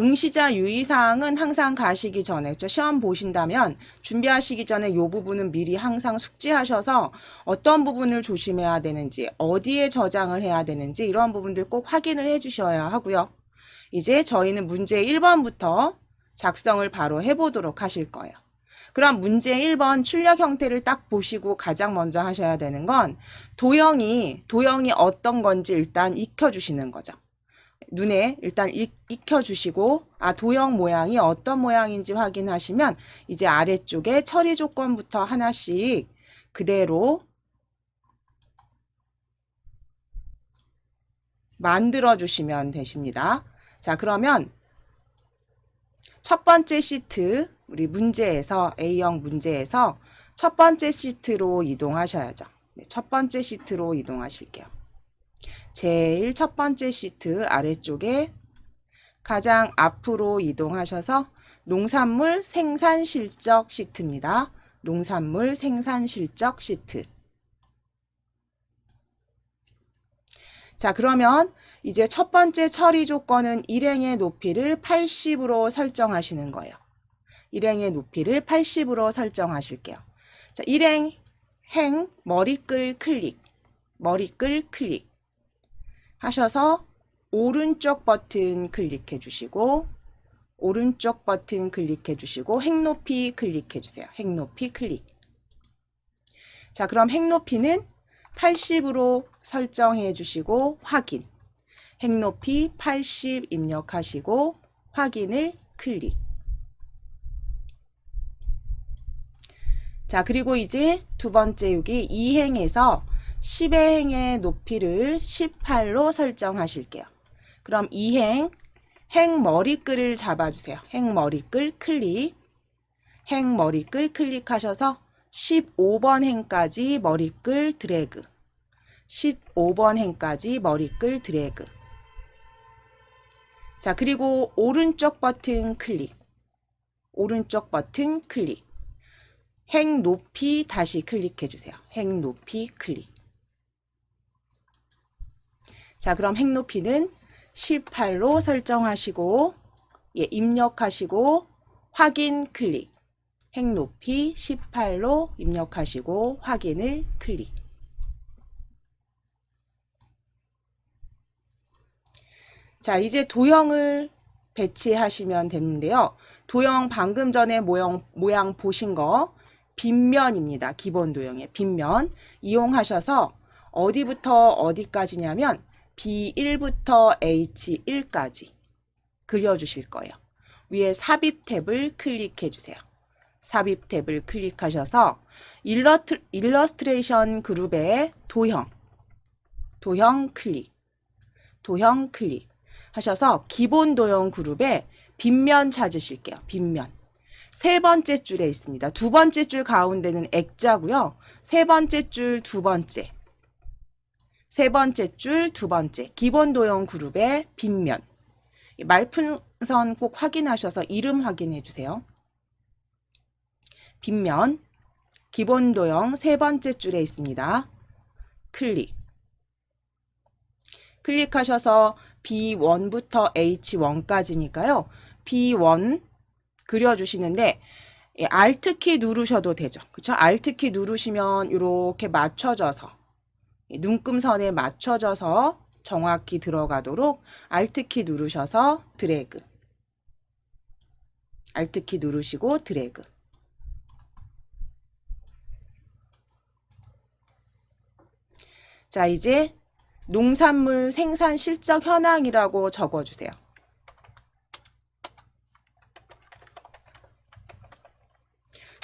응시자 유의사항은 항상 가시기 전에, 시험 보신다면 준비하시기 전에 이 부분은 미리 항상 숙지하셔서 어떤 부분을 조심해야 되는지, 어디에 저장을 해야 되는지 이런 부분들 꼭 확인을 해 주셔야 하고요. 이제 저희는 문제 1번부터 작성을 바로 해보도록 하실 거예요. 그럼 문제 1번 출력 형태를 딱 보시고 가장 먼저 하셔야 되는 건 도형이 어떤 건지 일단 익혀주시는 거죠. 눈에 일단 익혀주시고 도형 모양이 어떤 모양인지 확인하시면 이제 아래쪽에 처리 조건부터 하나씩 그대로 만들어 주시면 되십니다. 자, 그러면 첫 번째 시트, 우리 문제에서 A형 문제에서 첫 번째 시트로 이동하셔야죠. 네, 첫 번째 시트로 이동하실게요. 제일 첫 번째 시트 아래쪽에 가장 앞으로 이동하셔서 농산물 생산 실적 시트입니다. 농산물 생산 실적 시트. 자, 그러면 이제 첫 번째 처리 조건은 일행의 높이를 80으로 설정하시는 거예요. 일행의 높이를 80으로 설정하실게요. 자, 일행, 행, 머리끌 클릭, 머리끌 클릭 하셔서 오른쪽 버튼 클릭해 주시고 오른쪽 버튼 클릭해 주시고 행 높이 클릭해 주세요. 행 높이 클릭. 자, 그럼 행 높이는 80으로 설정해 주시고 확인. 행 높이 80 입력하시고 확인을 클릭. 자, 그리고 이제 두 번째 여기 2행에서 10의 행의 높이를 18로 설정하실게요. 그럼 2행, 행 머리끈을 잡아주세요. 행 머리끈 클릭. 행 머리끈 클릭하셔서 15번 행까지 머리끈 드래그. 15번 행까지 머리끈 드래그. 자, 그리고 오른쪽 버튼 클릭. 오른쪽 버튼 클릭. 행 높이 다시 클릭해 주세요. 행 높이 클릭. 자, 그럼 행 높이는 18로 설정하시고 입력하시고 확인 클릭. 행 높이 18로 입력하시고 확인을 클릭. 자, 이제 도형을 배치하시면 되는데요. 도형 방금 전에 모양 보신 거 빗면입니다. 기본 도형의 빗면 이용하셔서 어디부터 어디까지냐면 B1부터 H1까지 그려주실 거예요. 위에 삽입 탭을 클릭해 주세요. 삽입 탭을 클릭하셔서 일러스트레이션 그룹의 도형 클릭, 도형 클릭 하셔서 기본 도형 그룹에 빗면 찾으실게요. 빗면. 세 번째 줄에 있습니다. 두 번째 줄 가운데는 액자고요. 세 번째 줄 두 번째. 세 번째 줄 두 번째. 기본 도형 그룹의 빗면. 말풍선 꼭 확인하셔서 이름 확인해 주세요. 빗면. 기본 도형 세 번째 줄에 있습니다. 클릭. 클릭하셔서 B1부터 H1까지니까요. B1 그려주시는데 Alt키 누르셔도 되죠. 그쵸? Alt키 누르시면 이렇게 맞춰져서 눈금선에 맞춰져서 정확히 들어가도록 Alt키 누르셔서 드래그. Alt키 누르시고 드래그. 자, 이제 농산물 생산 실적 현황이라고 적어주세요.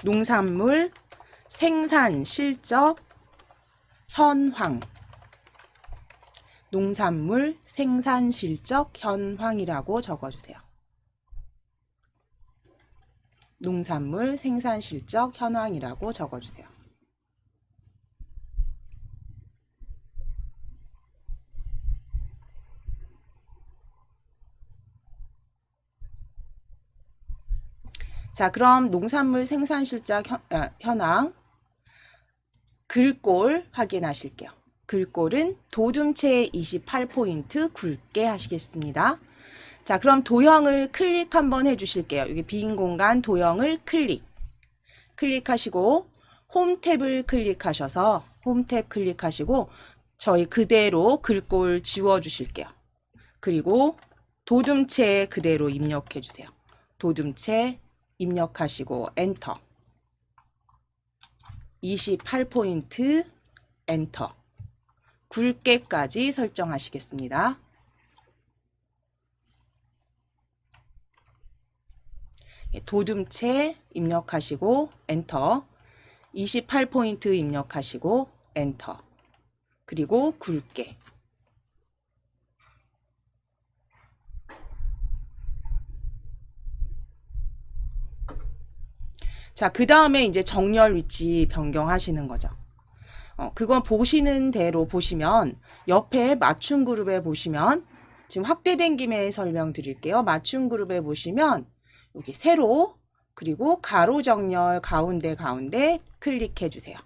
농산물 생산 실적 현황. 농산물 생산 실적 현황이라고 적어주세요. 농산물 생산 실적 현황이라고 적어주세요. 자, 그럼 농산물 생산 실적 현황 글꼴 확인하실게요. 글꼴은 도둠체 28포인트 굵게 하시겠습니다. 자, 그럼 도형을 클릭 한번 해주실게요. 여기 빈 공간 도형을 클릭하시고 홈 탭을 클릭하셔서 홈 탭 클릭하시고 저희 그대로 글꼴 지워주실게요. 그리고 도둠체 그대로 입력해주세요. 도둠체 입력하시고 엔터. 28포인트 엔터. 굵게까지 설정하시겠습니다. 도둠체 입력하시고 엔터. 28포인트 입력하시고 엔터. 그리고 굵게. 자, 그 다음에 이제 정렬 위치 변경하시는 거죠. 그건 보시는 대로 보시면 옆에 맞춤 그룹에 보시면 지금 확대된 김에 설명드릴게요. 맞춤 그룹에 보시면 여기 세로 그리고 가로 정렬 가운데 클릭해 주세요.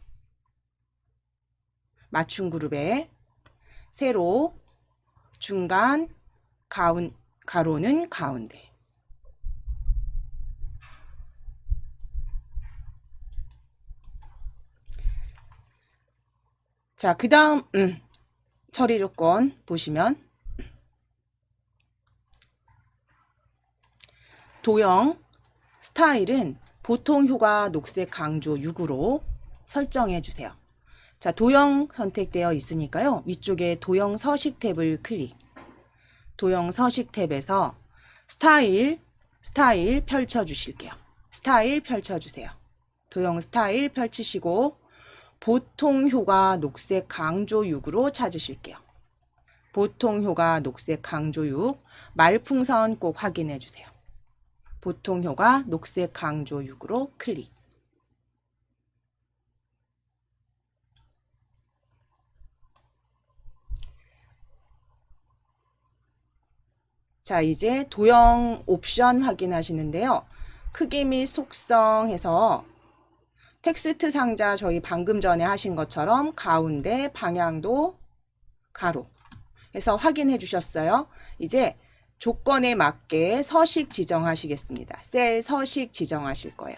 맞춤 그룹에 세로 중간 가로는 가운데. 자, 그 다음 처리 조건 보시면 도형 스타일은 보통 효과 녹색 강조 6으로 설정해 주세요. 자, 도형 선택되어 있으니까요. 위쪽에 도형 서식 탭을 클릭. 도형 서식 탭에서 스타일 펼쳐 주실게요. 스타일 펼쳐 주세요. 도형 스타일 펼치시고 보통 효과 녹색 강조 6으로 찾으실게요. 보통 효과 녹색 강조 6 말풍선 꼭 확인해 주세요. 보통 효과 녹색 강조 6으로 클릭. 자, 이제 도형 옵션 확인하시는데요. 크기 및 속성 해서 텍스트 상자 저희 방금 전에 하신 것처럼 가운데 방향도 가로 해서 확인해 주셨어요. 이제 조건에 맞게 서식 지정하시겠습니다. 셀 서식 지정하실 거예요.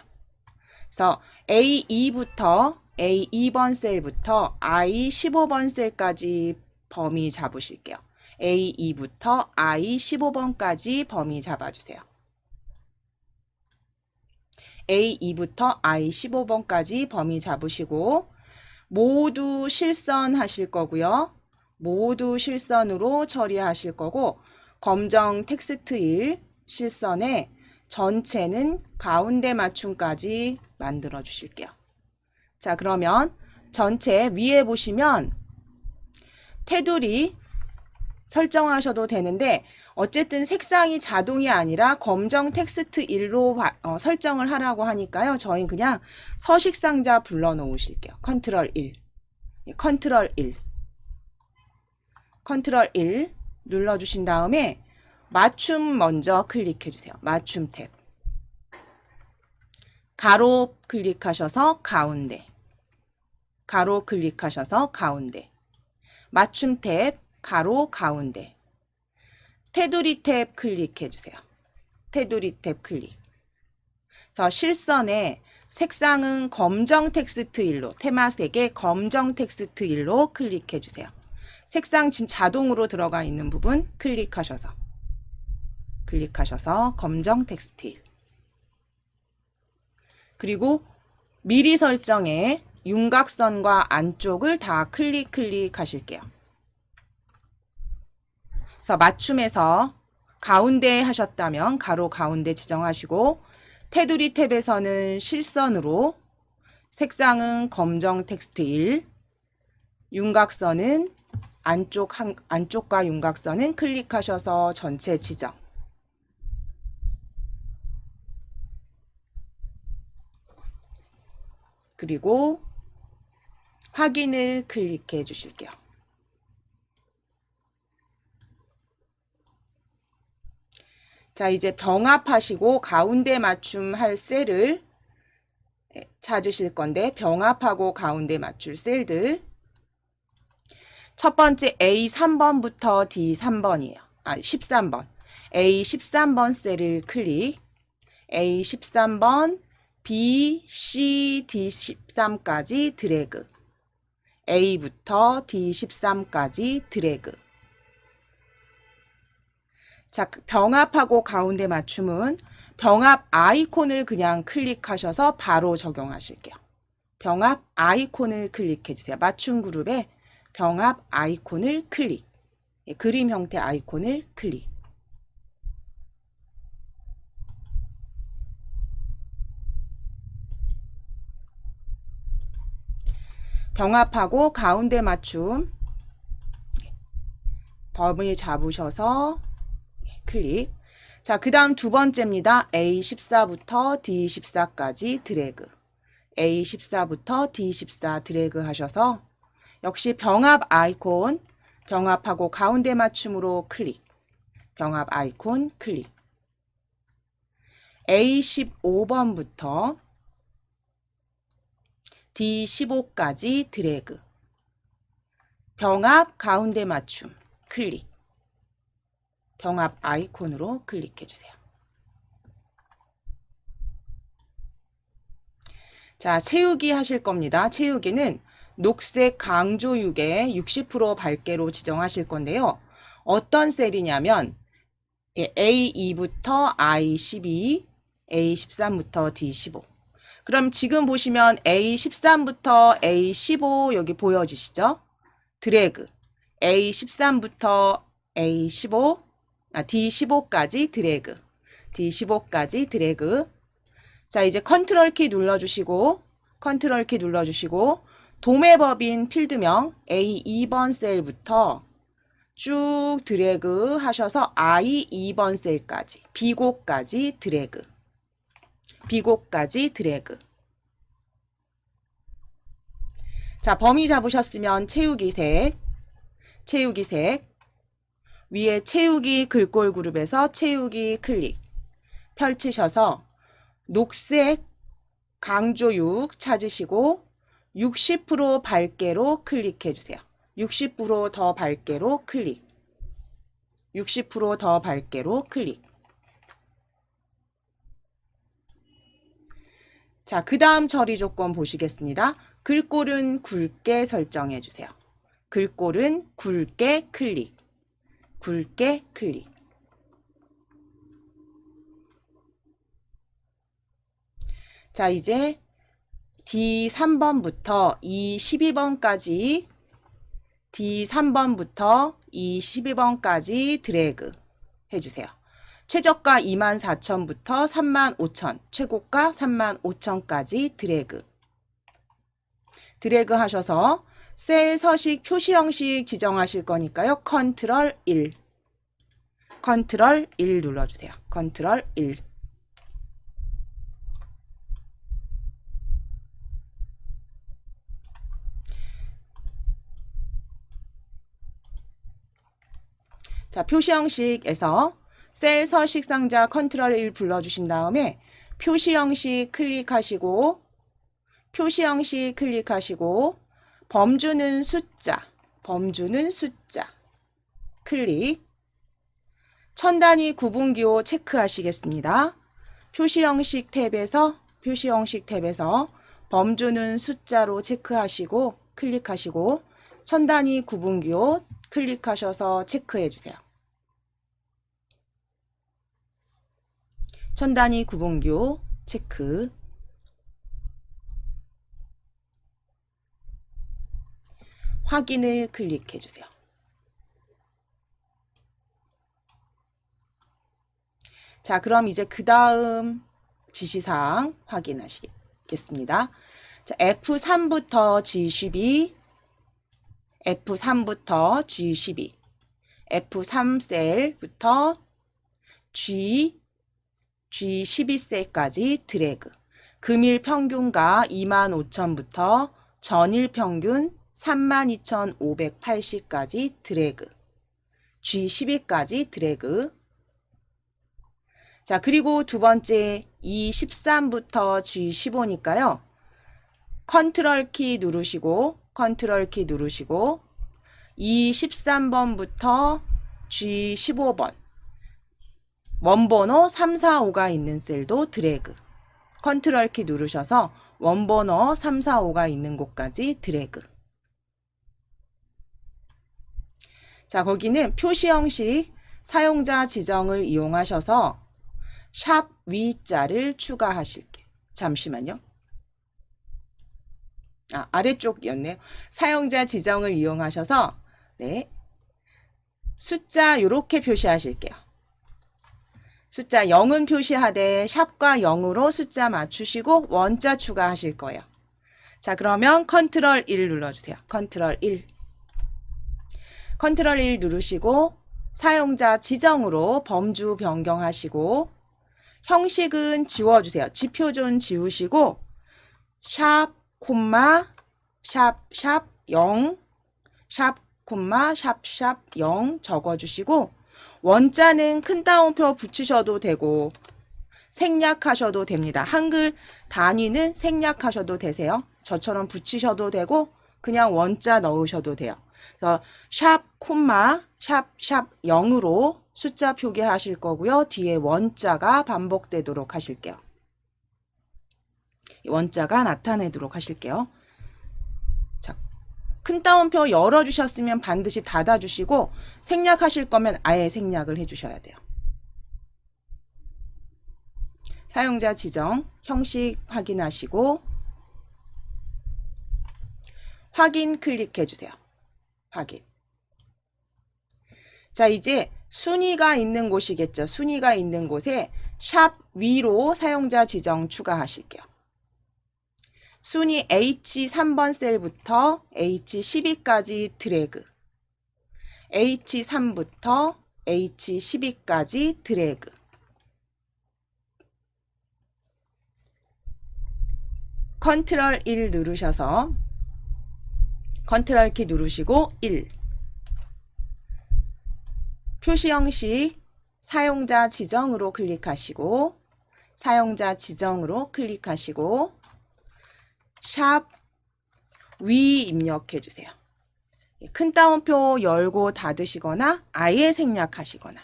그래서 A2번 셀부터 I15번 셀까지 범위 잡으실게요. A2부터 I15번까지 범위 잡아주세요. A2부터 I15번까지 범위 잡으시고 모두 실선하실 거고요. 모두 실선으로 처리하실 거고 검정 텍스트 1 실선에 전체는 가운데 맞춤까지 만들어 주실게요. 자, 그러면 전체 위에 보시면 테두리 설정하셔도 되는데 어쨌든 색상이 자동이 아니라 검정 텍스트 1로 설정을 하라고 하니까요. 저희 그냥 서식 상자 불러 놓으실게요. 컨트롤 1. 컨트롤 1. 컨트롤 1 눌러 주신 다음에 맞춤 먼저 클릭해 주세요. 맞춤 탭. 가로 클릭하셔서 가운데. 가로 클릭하셔서 가운데. 맞춤 탭 가로 가운데. 테두리 탭 클릭해 주세요. 테두리 탭 클릭. 그래서 실선에 색상은 검정 텍스트 1로 테마색의 검정 텍스트 1로 클릭해 주세요. 색상 지금 자동으로 들어가 있는 부분 클릭하셔서 검정 텍스트 1. 그리고 미리 설정에 윤곽선과 안쪽을 다 클릭하실게요. 그래서 맞춤에서 가운데 하셨다면 가로 가운데 지정하시고 테두리 탭에서는 실선으로 색상은 검정 텍스트 1, 윤곽선은 안쪽과 윤곽선은 클릭하셔서 전체 지정. 그리고 확인을 클릭해 주실게요. 자, 이제 병합하시고 가운데 맞춤할 셀을 찾으실 건데 병합하고 가운데 맞출 셀들 첫 번째 A3번부터 D3번이에요. 13번. A13번 셀을 클릭, A13번 B, C, D13까지 드래그, A부터 D13까지 드래그. 자, 병합하고 가운데 맞춤은 병합 아이콘을 그냥 클릭하셔서 바로 적용하실게요. 병합 아이콘을 클릭해 주세요. 맞춤 그룹에 병합 아이콘을 클릭. 그림 형태 아이콘을 클릭. 병합하고 가운데 맞춤 범위 잡으셔서 클릭. 자, 그 다음 두 번째입니다. A14부터 D14까지 드래그. A14부터 D14 드래그 하셔서 역시 병합 아이콘, 병합하고 가운데 맞춤으로 클릭. 병합 아이콘 클릭. A15번부터 D15까지 드래그. 병합 가운데 맞춤 클릭. 병합 아이콘으로 클릭해 주세요. 자, 채우기 하실 겁니다. 채우기는 녹색 강조육에 60% 밝게로 지정하실 건데요. 어떤 셀이냐면 A2부터 I12, A13부터 D15. 그럼 지금 보시면 A13부터 A15 여기 보여지시죠? 드래그. A13부터 A15, D15까지 드래그. D15까지 드래그. 자, 이제 컨트롤 키 눌러주시고, 컨트롤 키 눌러주시고, 도매법인 필드명 A2번 셀부터 쭉 드래그 하셔서 I2번 셀까지, B곡까지 드래그. B곡까지 드래그. 자, 범위 잡으셨으면 채우기 색, 채우기 색, 위에 채우기 글꼴 그룹에서 채우기 클릭 펼치셔서 녹색 강조육 찾으시고 60% 밝게로 클릭해 주세요. 60% 더 밝게로 클릭. 60%더 밝게로 클릭. 자, 그 다음 처리 조건 보시겠습니다. 글꼴은 굵게 설정해 주세요. 글꼴은 굵게 클릭. 굵게 클릭. 자, 이제 D3번부터 E12번까지 D3번부터 E12번까지 드래그 해주세요. 최저가 24,000부터 35,000, 최고가 35,000까지 드래그. 드래그 하셔서 셀 서식 표시 형식 지정하실 거니까요. 컨트롤 1. 컨트롤 1 눌러주세요. 컨트롤 1. 자, 표시 형식에서 셀 서식 상자 컨트롤 1 불러주신 다음에 표시 형식 클릭하시고 표시 형식 클릭하시고 범주는 숫자, 범주는 숫자 클릭. 천 단위 구분기호 체크하시겠습니다. 표시 형식 탭에서 범주는 숫자로 체크하시고 클릭하시고 천 단위 구분기호 클릭하셔서 체크해 주세요. 천 단위 구분기호 체크. 확인을 클릭해 주세요. 자, 그럼 이제 그 다음 지시사항 확인하시겠습니다. 자, F3부터 G12, F3부터 G12, F3셀부터 G12셀까지 드래그. 금일 평균가 25,000부터 전일 평균 32,580까지 드래그. G12까지 드래그. 자, 그리고 두 번째 E13부터 G15니까요. 컨트롤 키 누르시고 E13번부터 G15번 원번호 3, 4, 5가 있는 셀도 드래그. 컨트롤 키 누르셔서 원번호 3, 4, 5가 있는 곳까지 드래그. 자, 거기는 표시 형식 사용자 지정을 이용하셔서 샵 위자를 추가하실게요. 잠시만요. 아래쪽이었네요. 사용자 지정을 이용하셔서 네, 숫자 이렇게 표시하실게요. 숫자 0은 표시하되 샵과 0으로 숫자 맞추시고 원자 추가하실 거예요. 자, 그러면 컨트롤 1 눌러주세요. 컨트롤 1. 컨트롤 1 누르시고 사용자 지정으로 범주 변경하시고 형식은 지워주세요. 지표존 지우시고 샵, 콤마, 샵, 0, 샵, 콤마, 샵, 0 적어주시고 원자는 큰 따옴표 붙이셔도 되고 생략하셔도 됩니다. 한글 단위는 생략하셔도 되세요. 저처럼 붙이셔도 되고 그냥 원자 넣으셔도 돼요. 그래서 샵, 콤마, 샵 0으로 숫자 표기하실 거고요. 뒤에 원자가 반복되도록 하실게요. 원자가 나타내도록 하실게요. 자, 큰 따옴표 열어주셨으면 반드시 닫아주시고 생략하실 거면 아예 생략을 해주셔야 돼요. 사용자 지정, 형식 확인하시고 확인 클릭해주세요. 확인. 자, 이제 순위가 있는 곳이겠죠. 순위가 있는 곳에 샵 위로 사용자 지정 추가하실게요. 순위 H3번 셀부터 H12까지 드래그. H3부터 H12까지 드래그. 컨트롤 1 누르셔서 컨트롤 키 누르시고 1. 표시 형식 사용자 지정으로 클릭하시고 사용자 지정으로 클릭하시고 샵 위 입력해 주세요. 큰 따옴표 열고 닫으시거나 아예 생략하시거나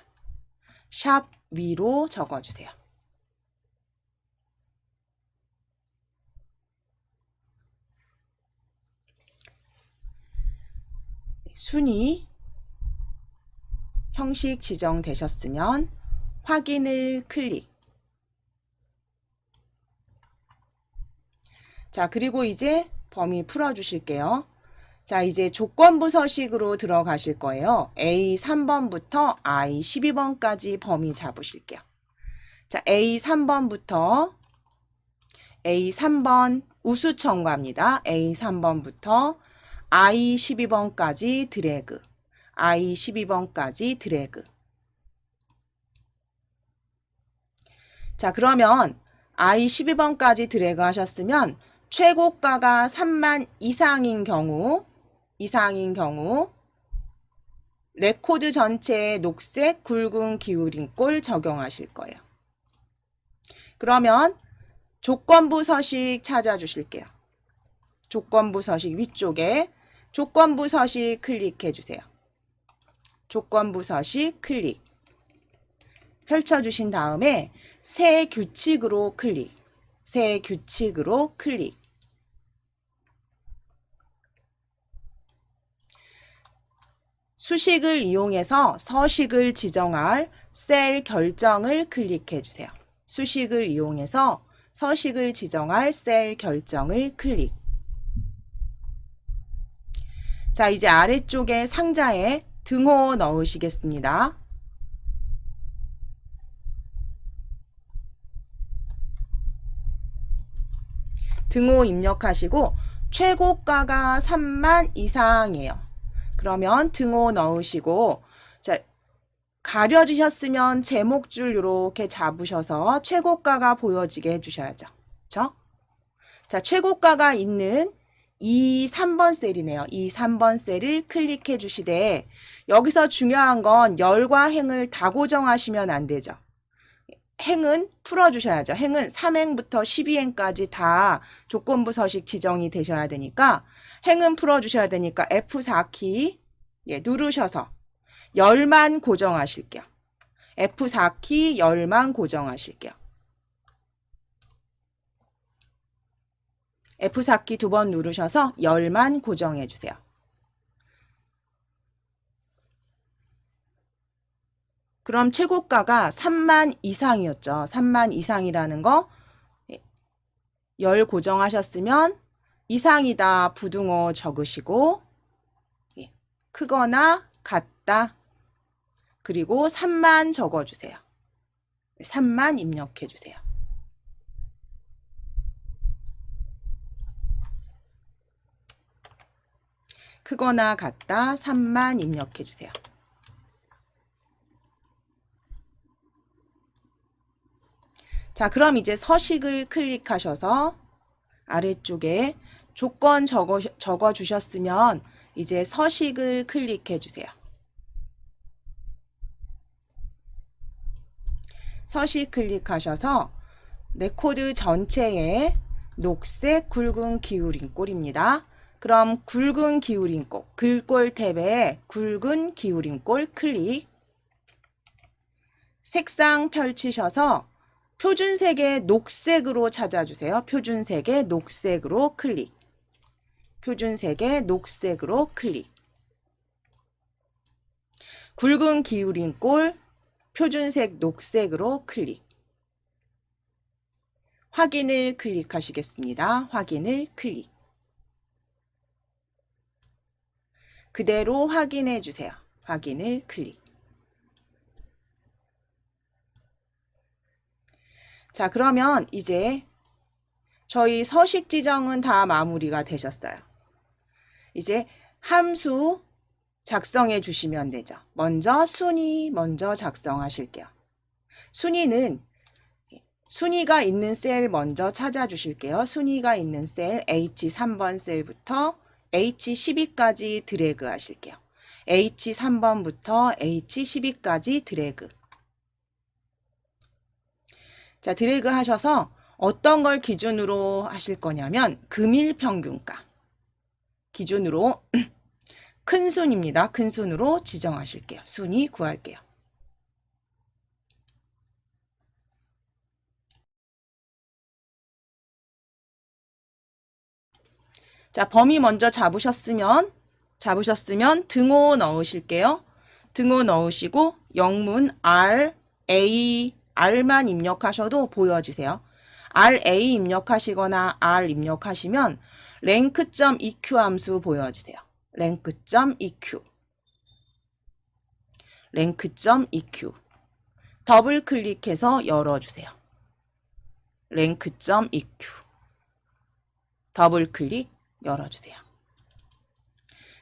샵 위로 적어주세요. 순위 형식 지정되셨으면 확인을 클릭. 자, 그리고 이제 범위 풀어주실게요. 자, 이제 조건부 서식으로 들어가실 거예요. A3번부터 I12번까지 범위 잡으실게요. 자, A3번부터 A3번 우수 첨가입니다. A3번부터 I12번까지 드래그. I12번까지 드래그. 자, 그러면 I12번까지 드래그 하셨으면 최고가가 3만 이상인 경우 레코드 전체에 녹색 굵은 기울인 꼴 적용하실 거예요. 그러면 조건부 서식 찾아주실게요. 조건부 서식 위쪽에 조건부 서식 클릭해 주세요. 조건부 서식 클릭. 펼쳐주신 다음에 새 규칙으로 클릭. 새 규칙으로 클릭. 수식을 이용해서 서식을 지정할 셀 결정을 클릭해 주세요. 수식을 이용해서 서식을 지정할 셀 결정을 클릭. 자, 이제 아래쪽에 상자에 등호 넣으시겠습니다. 등호 입력하시고 최고가가 3만 이상이에요. 그러면 등호 넣으시고 자, 가려주셨으면 제목줄 이렇게 잡으셔서 최고가가 보여지게 해주셔야죠. 그렇죠? 자, 최고가가 있는 이 3번 셀이네요. 이 3번 셀을 클릭해 주시되 여기서 중요한 건 열과 행을 다 고정하시면 안 되죠. 행은 풀어주셔야죠. 행은 3행부터 12행까지 다 조건부 서식 지정이 되셔야 되니까 행은 풀어주셔야 되니까 F4키 누르셔서 열만 고정하실게요. F4키 열만 고정하실게요. F4키 두 번 누르셔서 열만 고정해 주세요. 그럼 최고가가 3만 이상이었죠. 3만 이상이라는 거 열 고정하셨으면 이상이다 부등호 적으시고 크거나 같다 그리고 3만 적어주세요. 3만 입력해주세요. 크거나 같다 3만 입력해주세요. 자, 그럼 이제 서식을 클릭하셔서 아래쪽에 조건 적어주셨으면 이제 서식을 클릭해 주세요. 서식 클릭하셔서 레코드 전체에 녹색 굵은 기울인 꼴입니다. 그럼 굵은 기울인 꼴, 글꼴 탭에 굵은 기울인 꼴 클릭. 색상 펼치셔서 표준색의 녹색으로 찾아주세요. 표준색의 녹색으로 클릭. 표준색의 녹색으로 클릭. 굵은 기울인 꼴, 표준색 녹색으로 클릭. 확인을 클릭하시겠습니다. 확인을 클릭. 그대로 확인해 주세요. 확인을 클릭. 자, 그러면 이제 저희 서식 지정은 다 마무리가 되셨어요. 이제 함수 작성해 주시면 되죠. 먼저 순위 먼저 작성하실게요. 순위가 있는 셀 먼저 찾아주실게요. 순위가 있는 셀 H3번 셀부터 H12까지 드래그 하실게요. H3번부터 H12까지 드래그. 자, 드래그 하셔서 어떤 걸 기준으로 하실 거냐면 금일 평균가 기준으로 큰 순입니다. 큰 순으로 지정하실게요. 순위 구할게요. 자, 범위 먼저 잡으셨으면 등호 넣으실게요. 등호 넣으시고 영문 R, A, R만 입력하셔도 보여지세요. RA 입력하시거나 R 입력하시면 rank.eq 함수 보여지세요. rank.eq rank.eq 더블 클릭해서 열어주세요. rank.eq 더블 클릭 열어주세요.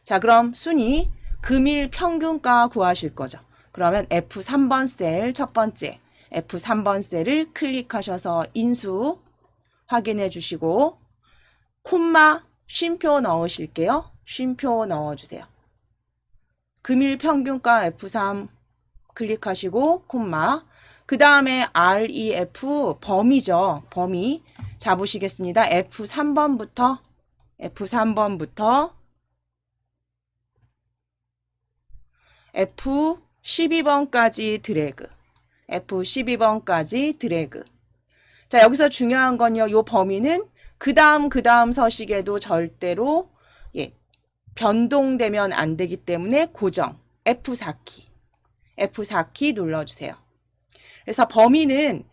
자, 그럼 순위 금일 평균가 구하실 거죠. 그러면 F3번 셀 첫 번째 F3번 셀을 클릭하셔서 인수 확인해 주시고 콤마 쉼표 넣으실게요. 쉼표 넣어주세요. 금일 평균가 F3 클릭하시고 콤마 그 다음에 REF 범위죠. 범위 잡으시겠습니다. F3번부터 F12번까지 드래그. F12번까지 드래그. 자, 여기서 중요한 건요. 요 범위는 그 다음 서식에도 절대로 변동되면 안 되기 때문에 고정. F4키 눌러주세요. 그래서 범위는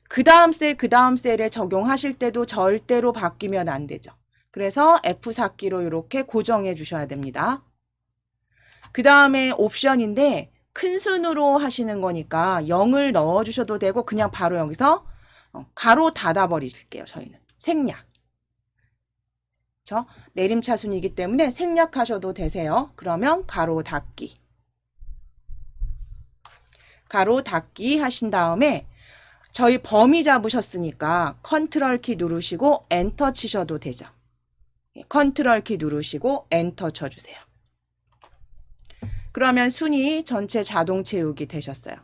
그 다음 셀에 적용하실 때도 절대로 바뀌면 안 되죠. 그래서 F4키로 이렇게 고정해 주셔야 됩니다. 그 다음에 옵션인데 큰 순으로 하시는 거니까 0을 넣어 주셔도 되고 그냥 바로 여기서 가로 닫아 버리실게요. 저희는 생략. 내림차순이기 때문에 생략하셔도 되세요. 그러면 가로 닫기. 가로 닫기 하신 다음에 저희 범위 잡으셨으니까 컨트롤 키 누르시고 엔터 치셔도 되죠. 컨트롤 키 누르시고 엔터 쳐주세요. 그러면 순위 전체 자동 채우기 되셨어요.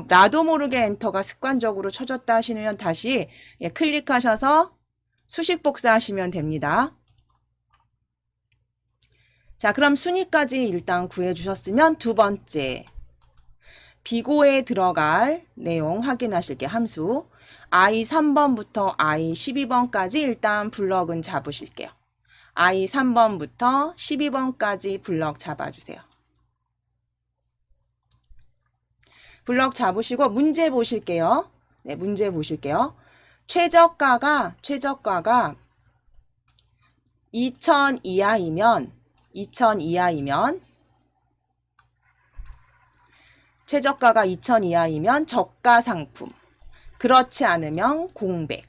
나도 모르게 엔터가 습관적으로 쳐졌다 하시면 다시 클릭하셔서 수식 복사하시면 됩니다. 자, 그럼 순위까지 일단 구해주셨으면 두 번째 비고에 들어갈 내용 확인하실게요. 함수. I 3번부터 I 12번까지 일단 블럭은 잡으실게요. I 3번부터 12번까지 블럭 잡아주세요. 블럭 잡으시고 문제 보실게요. 네, 문제 보실게요. 최저가가 2000 이하이면 최저가가 2000 이하이면 저가 상품. 그렇지 않으면 공백.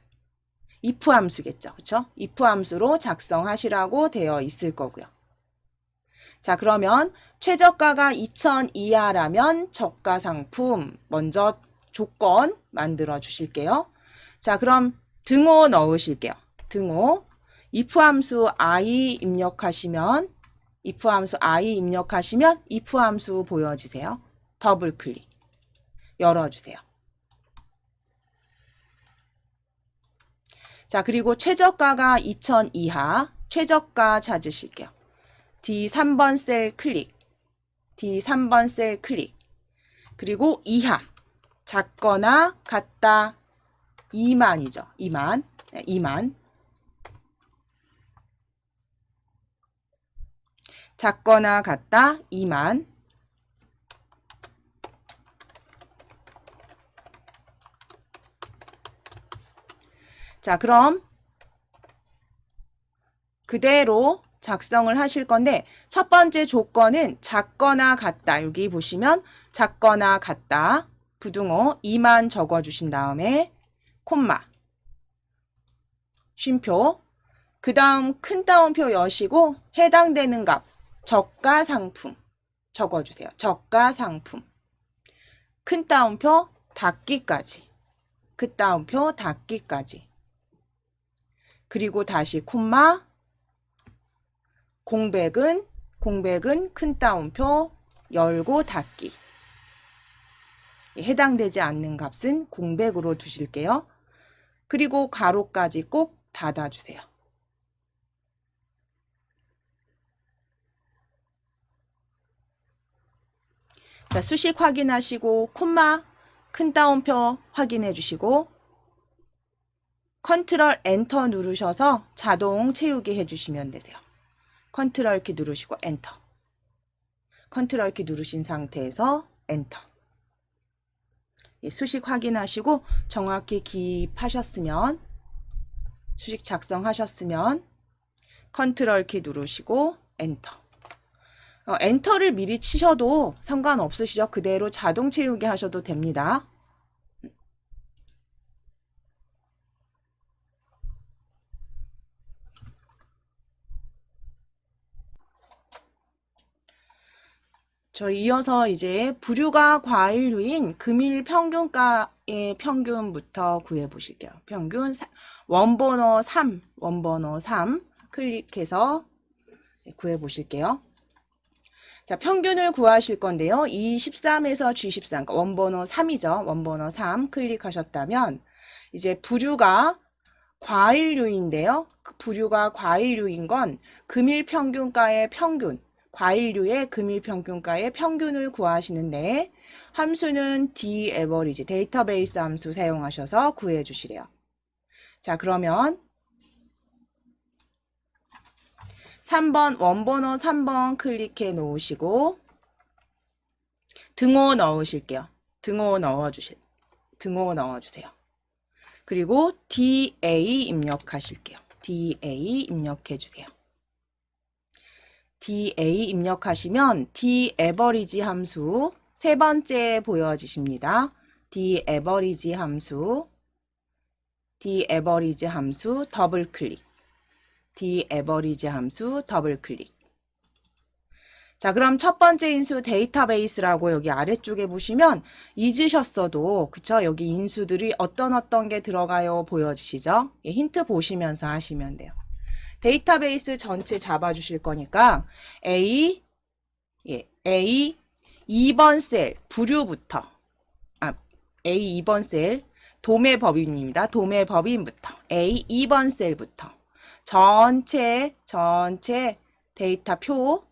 if 함수겠죠. 그렇죠? if 함수로 작성하시라고 되어 있을 거고요. 자, 그러면 최저가가 2000 이하라면 저가 상품 먼저 조건 만들어 주실게요. 자, 그럼 등호 넣으실게요. 등호. if 함수 i 입력하시면 if 함수 보여지세요. 더블 클릭. 열어주세요. 자, 그리고 최저가가 2000 이하, 최저가 찾으실게요. D3번 셀 클릭. D3번 셀 클릭. 그리고 이하. 작거나 같다 2만이죠. 2만. 네, 2만. 작거나 같다 2만. 자, 그럼 그대로 작성을 하실 건데 첫 번째 조건은 작거나 같다. 여기 보시면 작거나 같다. 부등호 2만 적어주신 다음에 콤마 쉼표 그 다음 큰 따옴표 여시고 해당되는 값 저가 상품 적어주세요. 저가 상품 큰 따옴표 닫기까지 그 따옴표 닫기까지 그리고 다시 콤마 공백은 큰 따옴표 열고 닫기 해당되지 않는 값은 공백으로 두실게요. 그리고 가로까지 꼭 닫아주세요. 자, 수식 확인하시고 콤마 큰 따옴표 확인해 주시고 컨트롤 엔터 누르셔서 자동 채우기 해주시면 되세요. 컨트롤 키 누르시고 엔터. 컨트롤 키 누르신 상태에서 엔터. 예, 수식 확인하시고 정확히 기입하셨으면 수식 작성하셨으면 컨트롤 키 누르시고 엔터. 엔터를 미리 치셔도 상관없으시죠? 그대로 자동 채우기 하셔도 됩니다. 저 이어서 이제 부류가 과일류인 금일 평균가의 평균부터 구해 보실게요. 평균 원번호 3 클릭해서 구해 보실게요. 자, 평균을 구하실 건데요. E13에서 G13, 그러니까 원번호 3이죠. 원번호 3 클릭하셨다면 이제 부류가 과일류인데요. 그 부류가 과일류인 건 금일 평균가의 평균 과일류의 금일 평균가의 평균을 구하시는데 함수는 daverage 데이터베이스 함수 사용하셔서 구해 주시래요. 자, 그러면 3번 원번호 3번 클릭해 놓으시고 등호 넣으실게요. 등호 넣어주세요. 그리고 DA 입력하실게요. DA 입력해 주세요. DA 입력하시면 daverage 함수 세 번째 보여지십니다. daverage 함수 더블 클릭. daverage 함수 더블 클릭. 자, 그럼 첫 번째 인수 데이터베이스라고 여기 아래쪽에 보시면 잊으셨어도 그쵸? 여기 인수들이 어떤 게 들어가요 보여지시죠? 예, 힌트 보시면서 하시면 돼요. 데이터베이스 전체 잡아주실 거니까 A 2번 셀 부류부터 A 2번 셀 도매법인입니다. 도매법인부터 A 2번 셀부터 전체 데이터표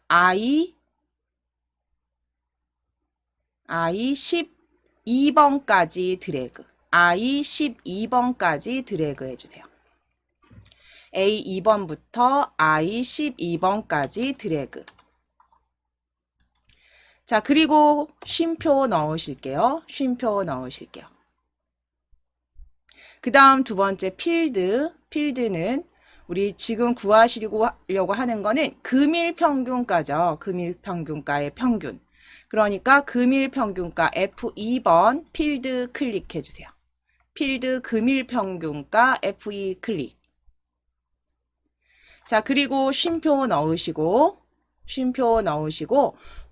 I I 12번까지 드래그. I 12번까지 드래그 해주세요. A 2번부터 I 12번까지 드래그. 자, 그리고 쉼표 넣으실게요. 쉼표 넣으실게요. 그 다음 두 번째 필드. 필드는 우리 지금 구하시려고 하는 거는 금일평균가죠. 금일평균가의 평균. 그러니까 금일평균가 F2번 필드 클릭해주세요. 필드 금일평균가 F2 클릭. 자, 그리고 쉼표 넣으시고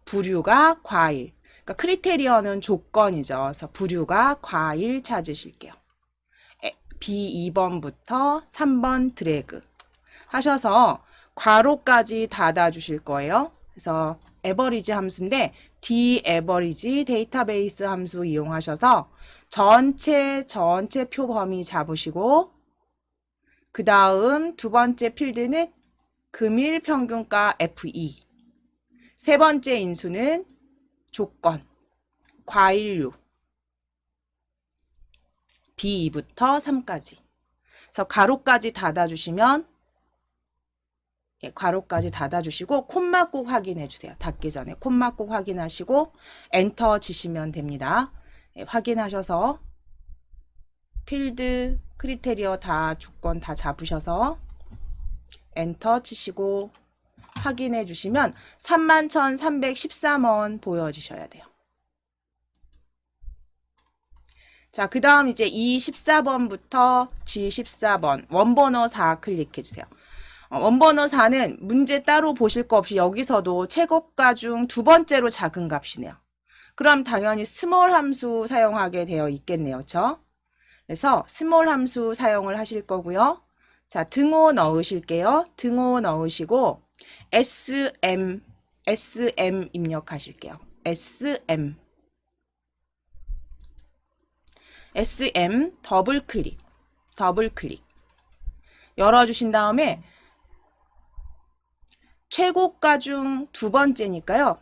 부류가 과일. 그러니까 크리테리어는 조건이죠. 그래서 부류가 과일 찾으실게요. B2번부터 3번 드래그 하셔서 괄호까지 닫아 주실 거예요. 그래서 에버리지 함수인데 dAverage 데이터베이스 함수 이용하셔서 전체 표 범위 잡으시고 그 다음 두 번째 필드는 금일 평균가 F2 세 번째 인수는 조건 과일류 B2부터 3까지 그래서 괄호까지 닫아주시면 괄호까지 닫아주시고 콤마 꼭 확인해 주세요. 닫기 전에 콤마 꼭 확인하시고 엔터 치시면 됩니다. 확인하셔서 필드 크리테리어 다 조건 다 잡으셔서 엔터 치시고 확인해 주시면 31,313원 보여주셔야 돼요. 자, 그 다음 이제 E14번부터 G14번 원번호 4 클릭해 주세요. 원번호 4는 문제 따로 보실 거 없이 여기서도 최고가 중 두 번째로 작은 값이네요. 그럼 당연히 스몰 함수 사용하게 되어 있겠네요. 그렇죠? 그래서 스몰 함수 사용을 하실 거고요. 자, 등호 넣으실게요. 등호 넣으시고 SM 입력하실게요. SM 더블 클릭 열어주신 다음에 최고가 중 두 번째니까요.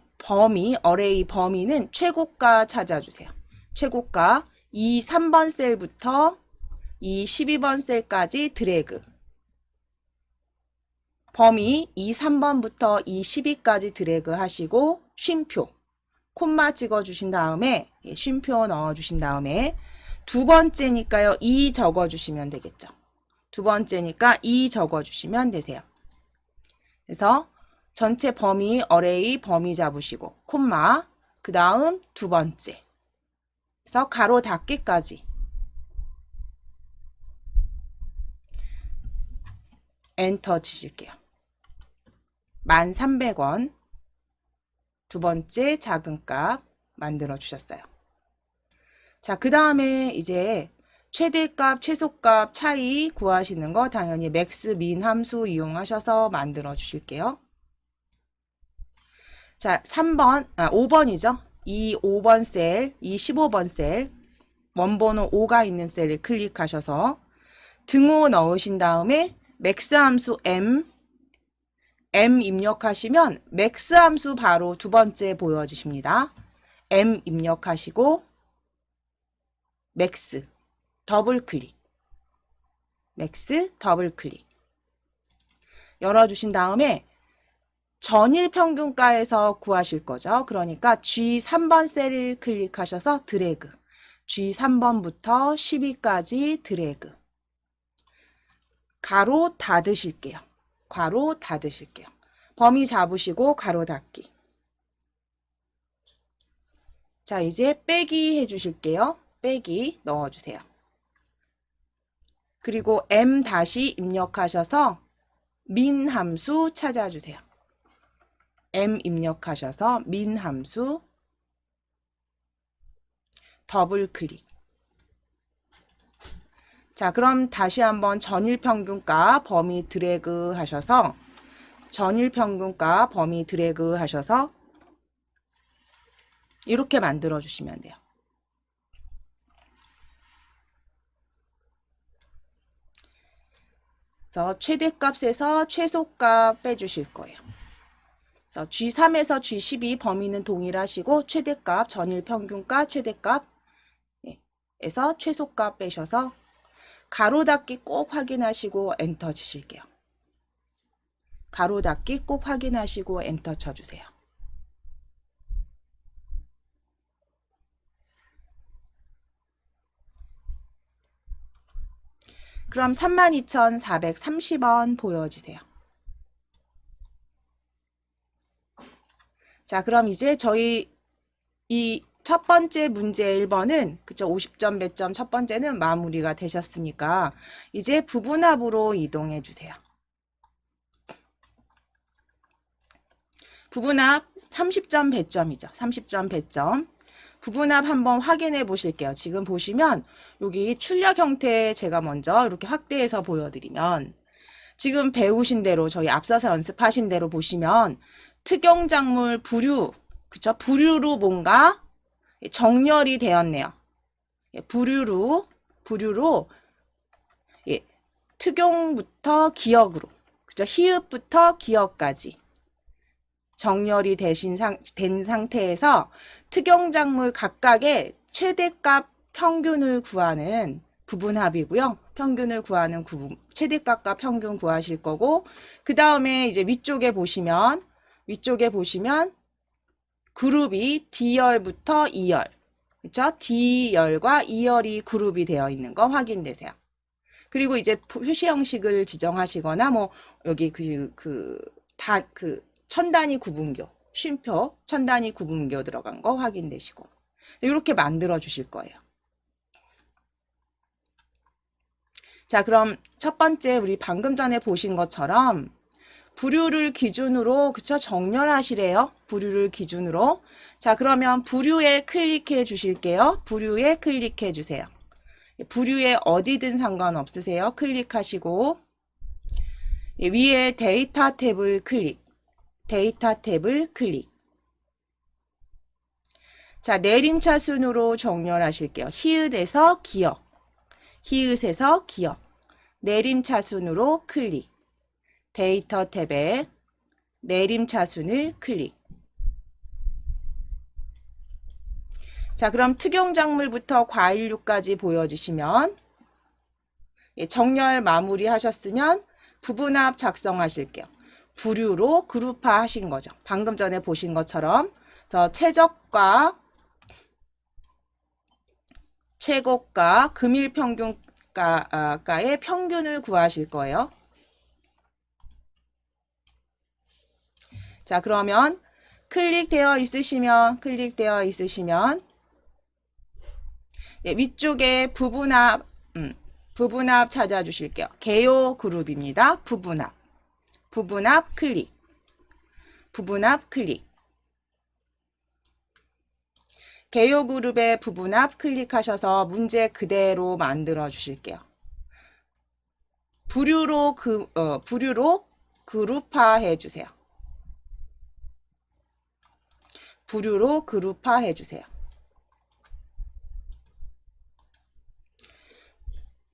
어레이 범위는 최고가 찾아주세요. 최고가 이 3번 셀부터 이 12번 셀까지 드래그. 범위 이 3번부터 이 12까지 드래그 하시고 쉼표 콤마 찍어주신 다음에 쉼표 넣어주신 다음에 두 번째니까요. 2 적어주시면 되겠죠. 두 번째니까 2 적어주시면 되세요. 그래서 전체 범위 어레이 범위 잡으시고 콤마 그 다음 두 번째 그래서 가로 닫기까지 엔터 치실게요. 1,300원 두 번째 작은 값 만들어 주셨어요. 자, 그 다음에 이제 최대값, 최소값 차이 구하시는 거 당연히 맥스, 민 함수 이용하셔서 만들어 주실게요. 자, 5번이죠. 이 5번 셀, 이 15번 셀, 원번호 5가 있는 셀을 클릭하셔서 등호 넣으신 다음에 맥스 함수 M 입력하시면 맥스 함수 바로 두 번째 보여지십니다. M 입력하시고 맥스 더블 클릭 열어주신 다음에 전일 평균가에서 구하실 거죠. 그러니까 G3번 셀을 클릭하셔서 드래그 G3번부터 12까지 드래그 가로 닫으실게요. 범위 잡으시고 가로 닫기. 자, 이제 빼기 해주실게요. 빼기 넣어주세요. 그리고 M 다시 입력하셔서 민 함수 찾아주세요. M 입력하셔서 민 함수 더블 클릭. 자, 그럼 다시 한번 전일평균가 범위 드래그 하셔서 이렇게 만들어 주시면 돼요. 그래서 최대값에서 최소값 빼주실 거예요. 그래서 G3에서 G12 범위는 동일하시고 최대값, 전일 평균가, 최대값 에서 최소값 빼셔서 가로 닫기 꼭 확인하시고 엔터 치실게요. 가로 닫기 꼭 확인하시고 엔터 쳐주세요. 그럼 32,430원 보여지세요. 자, 그럼 이제 저희 이 첫 번째 문제 1번은 그쵸 50점 배점 첫 번째는 마무리가 되셨으니까 이제 부분합으로 이동해 주세요. 부분합 30점 배점이죠. 30점 배점. 부분합 한번 확인해 보실게요. 지금 보시면 여기 출력 형태 제가 먼저 이렇게 확대해서 보여드리면 지금 배우신 대로 저희 앞서서 연습하신 대로 보시면 특용작물 부류 그쵸? 부류로 뭔가 정렬이 되었네요. 부류로 예, 특용부터 기역으로 그쵸? 히읗부터 기역까지 정렬이 된 상태에서 특용작물 각각의 최대값 평균을 구하는 부분합이고요. 평균을 구하는 최대값과 평균 구하실 거고 그 다음에 이제 위쪽에 보시면 그룹이 D열부터 E열 그쵸? D열과 E열이 그룹이 되어 있는 거 확인되세요. 그리고 이제 표시 형식을 지정하시거나 뭐 여기 천단위 구분교 쉼표 천단위 구분교 들어간 거 확인되시고 이렇게 만들어 주실 거예요. 자, 그럼 첫 번째 우리 방금 전에 보신 것처럼 부류를 기준으로 그쵸 정렬하시래요. 부류를 기준으로. 자, 그러면 부류에 클릭해 주실게요. 부류에 클릭해 주세요. 부류에 어디든 상관없으세요. 클릭하시고 위에 데이터 탭을 클릭. 자, 내림차 순으로 정렬하실게요. 히읗에서 기역. 내림차 순으로 클릭. 데이터 탭에 내림차순을 클릭. 자, 그럼 특용작물부터 과일류까지 보여주시면 정렬 마무리 하셨으면 부분합 작성하실게요. 부류로 그룹화 하신 거죠. 방금 전에 보신 것처럼. 그래서 최저가, 최고가, 금일평균가의 평균을 구하실 거예요. 자, 그러면 클릭되어 있으시면 네, 위쪽에 부분합 찾아주실게요. 개요 그룹입니다. 부분합 클릭. 개요 그룹의 부분합 클릭하셔서 문제 그대로 만들어 주실게요. 부류로 그룹화해 주세요. 부류로 그룹화해 주세요.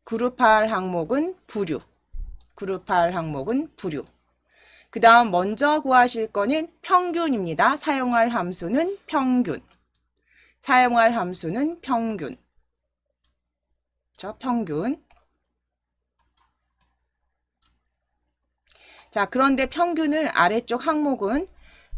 그룹할 항목은 부류. 그 다음 먼저 구하실 거는 평균입니다. 사용할 함수는 평균. 평균. 자, 그런데 평균을 아래쪽 항목은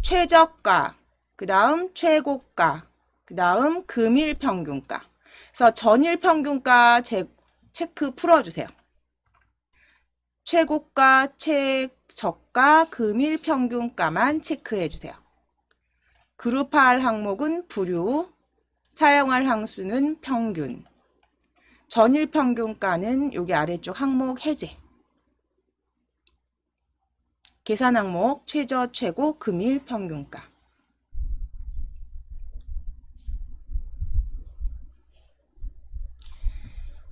최저가, 그 다음 최고가, 그 다음 금일평균가. 그래서 전일평균가 체크 풀어주세요. 최고가, 최저가, 금일평균가만 체크해주세요. 그룹할 항목은 부류, 사용할 함수는 평균, 전일평균가는 여기 아래쪽 항목 해제. 계산 항목 최저, 최고, 금일평균가.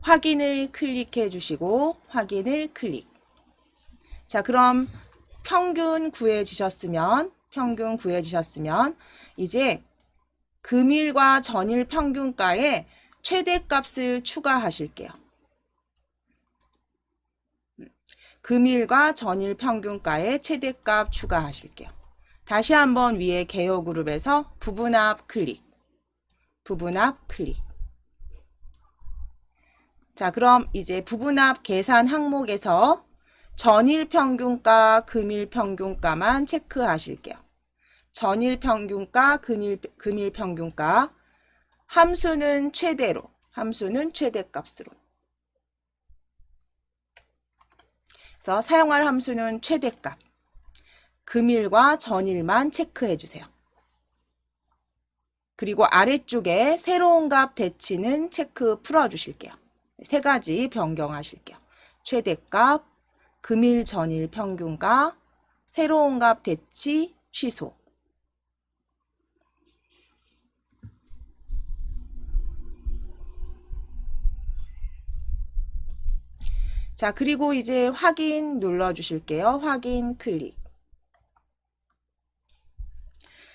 확인을 클릭해 주시고 확인을 클릭. 자, 그럼 평균 구해지셨으면 이제 금일과 전일 평균가에 최대값을 추가하실게요. 금일과 전일 평균가에 최대값 추가하실게요. 다시 한번 위에 개요 그룹에서 부분합 클릭, 부분합 클릭. 자, 그럼 이제 부분합 계산 항목에서 전일 평균가, 금일 평균가만 체크하실게요. 전일 평균가, 금일 평균가. 함수는 최대로, 함수는 최대값으로. 그래서 사용할 함수는 최대값. 금일과 전일만 체크해 주세요. 그리고 아래쪽에 새로운 값 대치는 체크 풀어 주실게요. 세 가지 변경하실게요. 최대값, 금일, 전일 평균가, 새로운 값 대치, 취소. 자, 그리고 이제 확인 눌러 주실게요. 확인 클릭.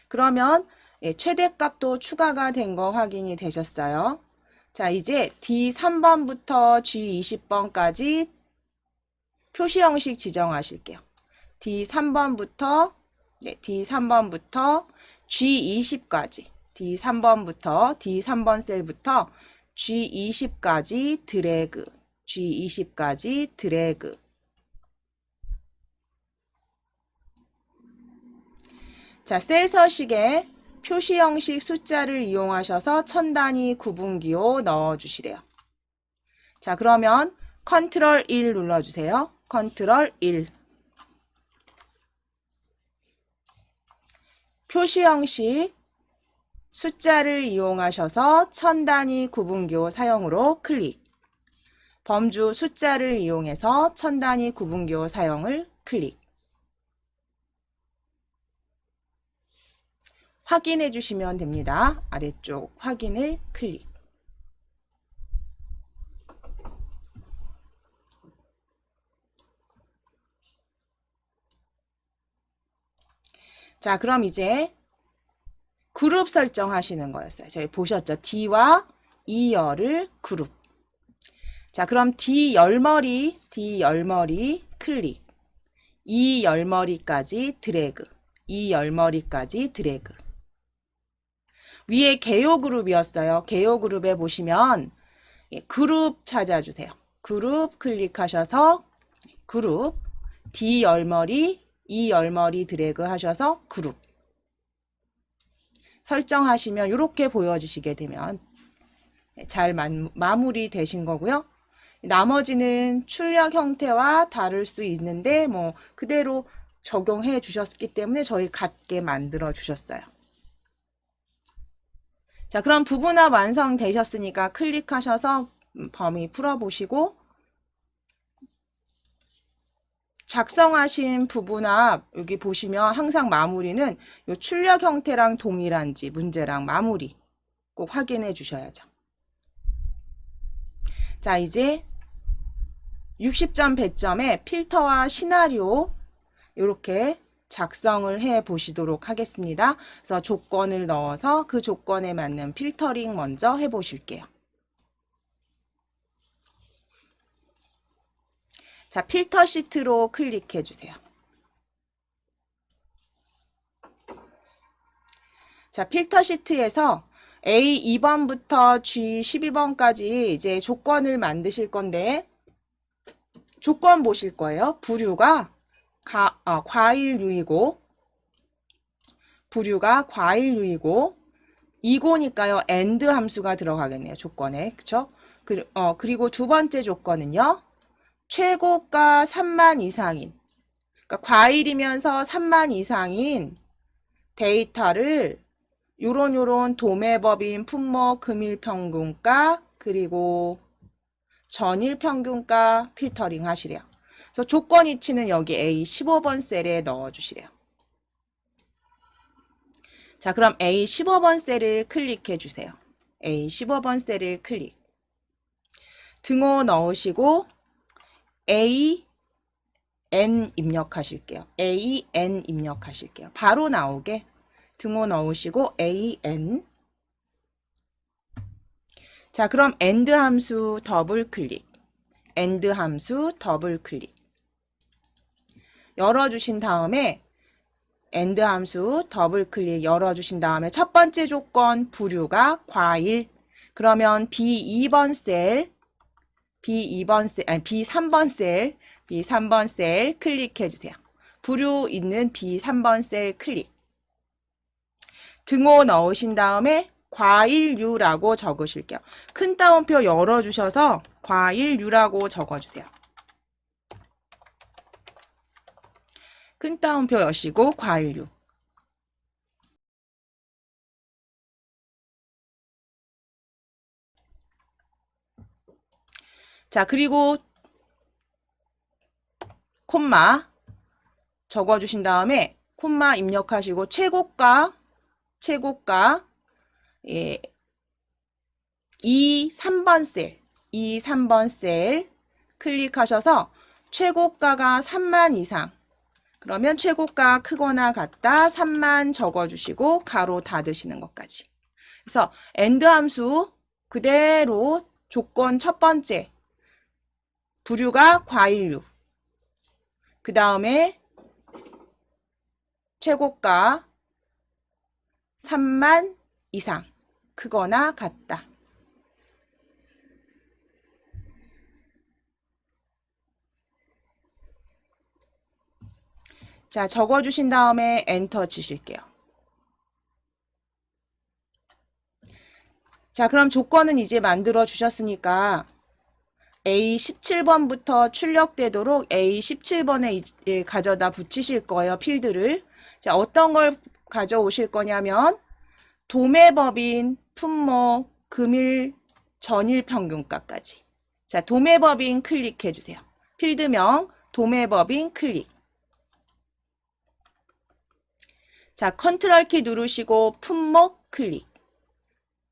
그러면 최대값도 추가가 된 거 확인이 되셨어요. 자, 이제 D3번부터 G20번까지 표시 형식 지정하실게요. D3번부터 G20까지 D3번 셀부터 G20까지 드래그, G20까지 드래그. 자, 셀 서식에 표시 형식 숫자를 이용하셔서 천 단위 구분기호 넣어주시래요. 자, 그러면 컨트롤 1 눌러주세요. 컨트롤 1. 표시 형식 숫자를 이용하셔서 천 단위 구분기호 사용으로 클릭. 범주 숫자를 이용해서 천 단위 구분기호 사용을 클릭. 확인해 주시면 됩니다. 아래쪽 확인을 클릭. 자, 그럼 이제 그룹 설정하시는 거였어요. 저희 보셨죠? D와 E열을 그룹. 자, 그럼 D 열머리 클릭. E 열머리까지 드래그. E 열머리까지 드래그. 위에 개요 그룹이었어요. 개요 그룹에 보시면 그룹 찾아주세요. 그룹 클릭하셔서 그룹 D 열머리, E 열머리 드래그 하셔서 그룹 설정하시면 이렇게 보여지시게 되면 잘 마무리 되신 거고요. 나머지는 출력 형태와 다를 수 있는데 뭐 그대로 적용해 주셨기 때문에 저희 같게 만들어 주셨어요. 자, 그럼 부분합 완성되셨으니까 클릭하셔서 범위 풀어보시고 작성하신 부분합 여기 보시면 항상 마무리는 요 출력 형태랑 동일한지 문제랑 마무리 꼭 확인해 주셔야죠. 자, 이제 60점 배점에 필터와 시나리오 이렇게 작성을 해 보시도록 하겠습니다. 그래서 조건을 넣어서 그 조건에 맞는 필터링 먼저 해 보실게요. 자, 필터 시트로 클릭해 주세요. 자, 필터 시트에서 A2번부터 G12번까지 이제 조건을 만드실 건데 조건 보실 거예요. 부류가 과일류이고 부류가 과일류이고 이고니까요. AND 함수가 들어가겠네요. 조건에. 그쵸? 그리고 두 번째 조건은요. 최고가 3만 이상인 그러니까 과일이면서 3만 이상인 데이터를 요런 도매법인 품목 금일평균가 그리고 전일평균가 필터링 하시래요. 그래서 조건 위치는 여기 A15번 셀에 넣어주시래요. 자, 그럼 A15번 셀을 클릭해 주세요. A15번 셀을 클릭. 등호 넣으시고 AN 입력하실게요. AN 입력하실게요. 바로 나오게 등호 넣으시고 AN. 자, 그럼 AND 함수 더블 클릭. AND 함수 더블 클릭. 열어주신 다음에 AND 함수 더블 클릭 열어주신 다음에 첫 번째 조건 부류가 과일. 그러면 B2번 셀, B3번 셀 클릭해 주세요. 부류 있는 B3번 셀 클릭. 등호 넣으신 다음에 과일유라고 적으실게요. 큰 따옴표 열어주셔서 과일유라고 적어주세요. 큰 따옴표 여시고 과일유. 자, 그리고 콤마 적어주신 다음에 콤마 입력하시고 최고가 예, 3번 셀 클릭하셔서 최고가가 3만 이상. 그러면 최고가 크거나 같다 3만 적어주시고 가로 닫으시는 것까지. 그래서 AND 함수 그대로 조건 첫 번째 부류가 과일류. 그 다음에 최고가 3만 이상 크거나 같다. 자, 적어주신 다음에 엔터 치실게요. 자, 그럼 조건은 이제 만들어 주셨으니까 A17번부터 출력되도록 A17번에 가져다 붙이실 거예요. 필드를. 자, 어떤 걸 가져오실 거냐면 도매법인, 품목, 금일, 전일 평균가까지. 자, 도매법인 클릭해 주세요. 필드명 도매법인 클릭. 자, 컨트롤 키 누르시고 품목 클릭.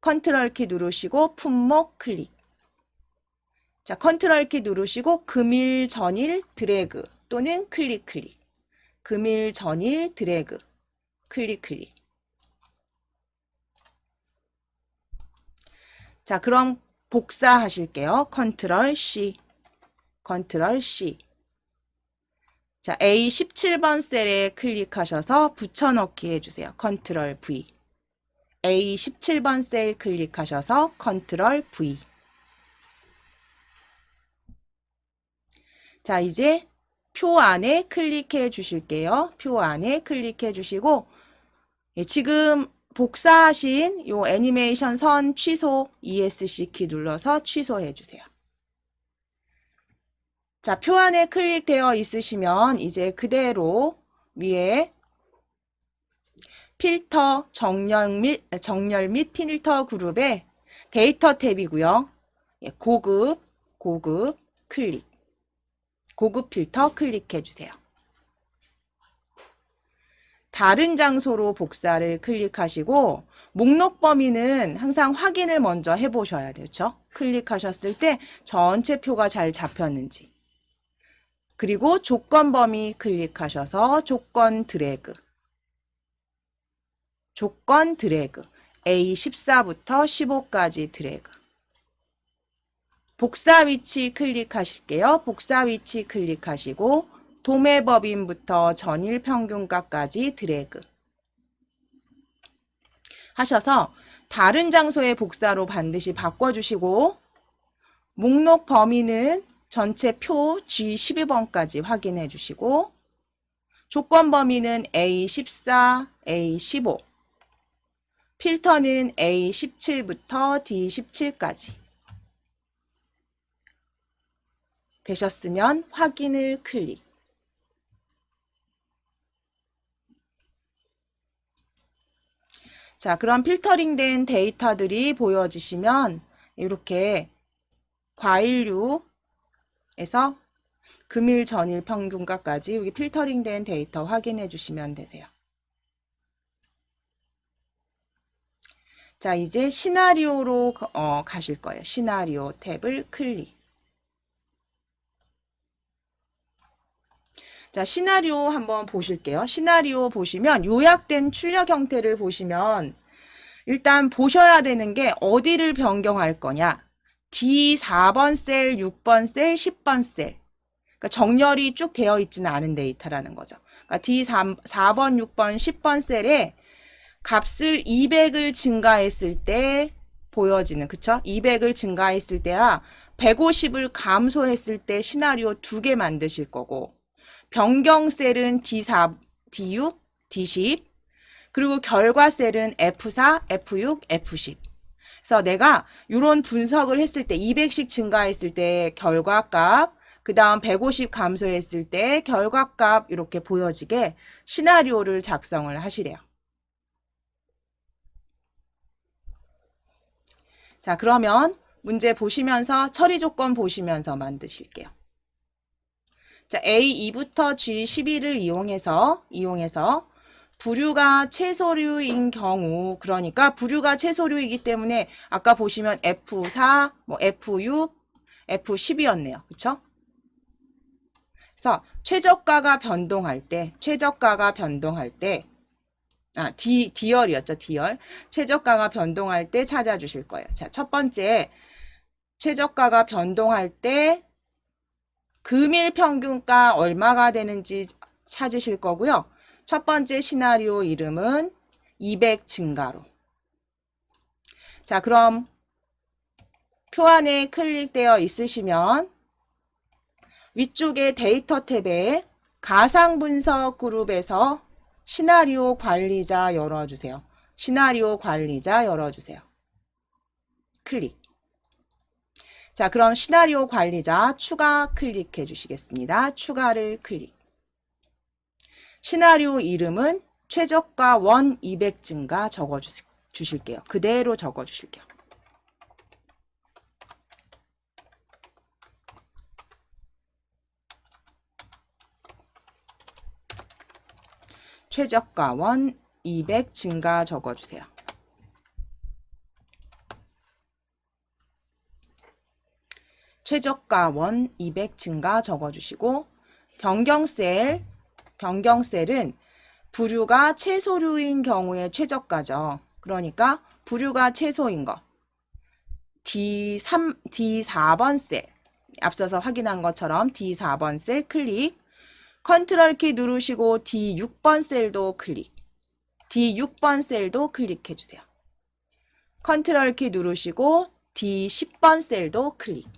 컨트롤 키 누르시고 품목 클릭. 자, 컨트롤 키 누르시고 금일, 전일 드래그 또는 클릭. 금일, 전일 드래그 클릭. 자, 그럼 복사하실게요. 컨트롤 C. 자, A17번 셀에 클릭하셔서 붙여넣기 해주세요. 컨트롤 V. A17번 셀 클릭하셔서 컨트롤 V. 자, 이제 표 안에 클릭해 주실게요. 표 안에 클릭해 주시고, 지금 복사하신 요 애니메이션 선 취소 ESC 키 눌러서 취소해 주세요. 자, 표 안에 클릭되어 있으시면 이제 그대로 위에 필터 정렬 및 필터 그룹에 데이터 탭이고요. 고급 클릭. 고급 필터 클릭해 주세요. 다른 장소로 복사를 클릭하시고 목록 범위는 항상 확인을 먼저 해보셔야 돼요. 그렇죠? 클릭하셨을 때 전체 표가 잘 잡혔는지. 그리고 조건 범위 클릭하셔서 조건 드래그. A14부터 15까지 드래그. 복사 위치 클릭하실게요. 복사 위치 클릭하시고 도매법인부터 전일 평균가까지 드래그 하셔서 다른 장소의 복사로 반드시 바꿔주시고 목록 범위는 전체 표 G12번까지 확인해 주시고 조건 범위는 A14, A15 필터는 A17부터 D17까지 되셨으면 확인을 클릭. 자, 그럼 필터링된 데이터들이 보여지시면 이렇게 과일류에서 금일, 전일 평균가까지 여기 필터링된 데이터 확인해 주시면 되세요. 자, 이제 시나리오로 가실 거예요. 시나리오 탭을 클릭. 자, 시나리오 한번 보실게요. 시나리오 보시면 요약된 출력 형태를 보시면 일단 보셔야 되는 게 어디를 변경할 거냐. D4번 셀, 6번 셀, 10번 셀. 그러니까 정렬이 쭉 되어 있지는 않은 데이터라는 거죠. 그러니까 D4번, 6번, 10번 셀에 값을 200을 증가했을 때 보여지는, 그쵸? 200을 증가했을 때와 150을 감소했을 때 시나리오 2개 만드실 거고, 변경 셀은 D4, D6, D10, 그리고 결과 셀은 F4, F6, F10. 그래서 내가 이런 분석을 했을 때 200씩 증가했을 때 결과값, 그 다음 150 감소했을 때 결과값 이렇게 보여지게 시나리오를 작성을 하시래요. 자, 그러면 문제 보시면서 처리 조건 보시면서 만드실게요. 자, A2부터 G11을 이용해서 부류가 채소류인 경우, 그러니까 부류가 채소류이기 때문에 아까 보시면 F4, 뭐 F6, F10이었네요. 그쵸? 그래서 최저가가 변동할 때, D열이었죠, D열. 최저가가 변동할 때 찾아주실 거예요. 자, 첫 번째, 최저가가 변동할 때 금일 평균가 얼마가 되는지 찾으실 거고요. 첫 번째 시나리오 이름은 200 증가로. 자, 그럼 표 안에 클릭되어 있으시면 위쪽에 데이터 탭에 가상 분석 그룹에서 시나리오 관리자 열어주세요. 시나리오 관리자 열어주세요. 클릭. 자, 그럼 시나리오 관리자 추가 클릭해 주시겠습니다. 추가를 클릭. 시나리오 이름은 최저가 원 200 증가 적어 주실게요. 그대로 적어 주실게요. 최저가 원 200 증가 적어 주세요. 최저가 원 200 증가 적어 주시고 변경셀은 부류가 채소류인 경우의 최저가죠. 그러니까 부류가 채소인 거. D4번 셀. 앞서서 확인한 것처럼 D4번 셀 클릭. 컨트롤 키 누르시고 D6번 셀도 클릭. D6번 셀도 클릭해 주세요. 컨트롤 키 누르시고 D10번 셀도 클릭.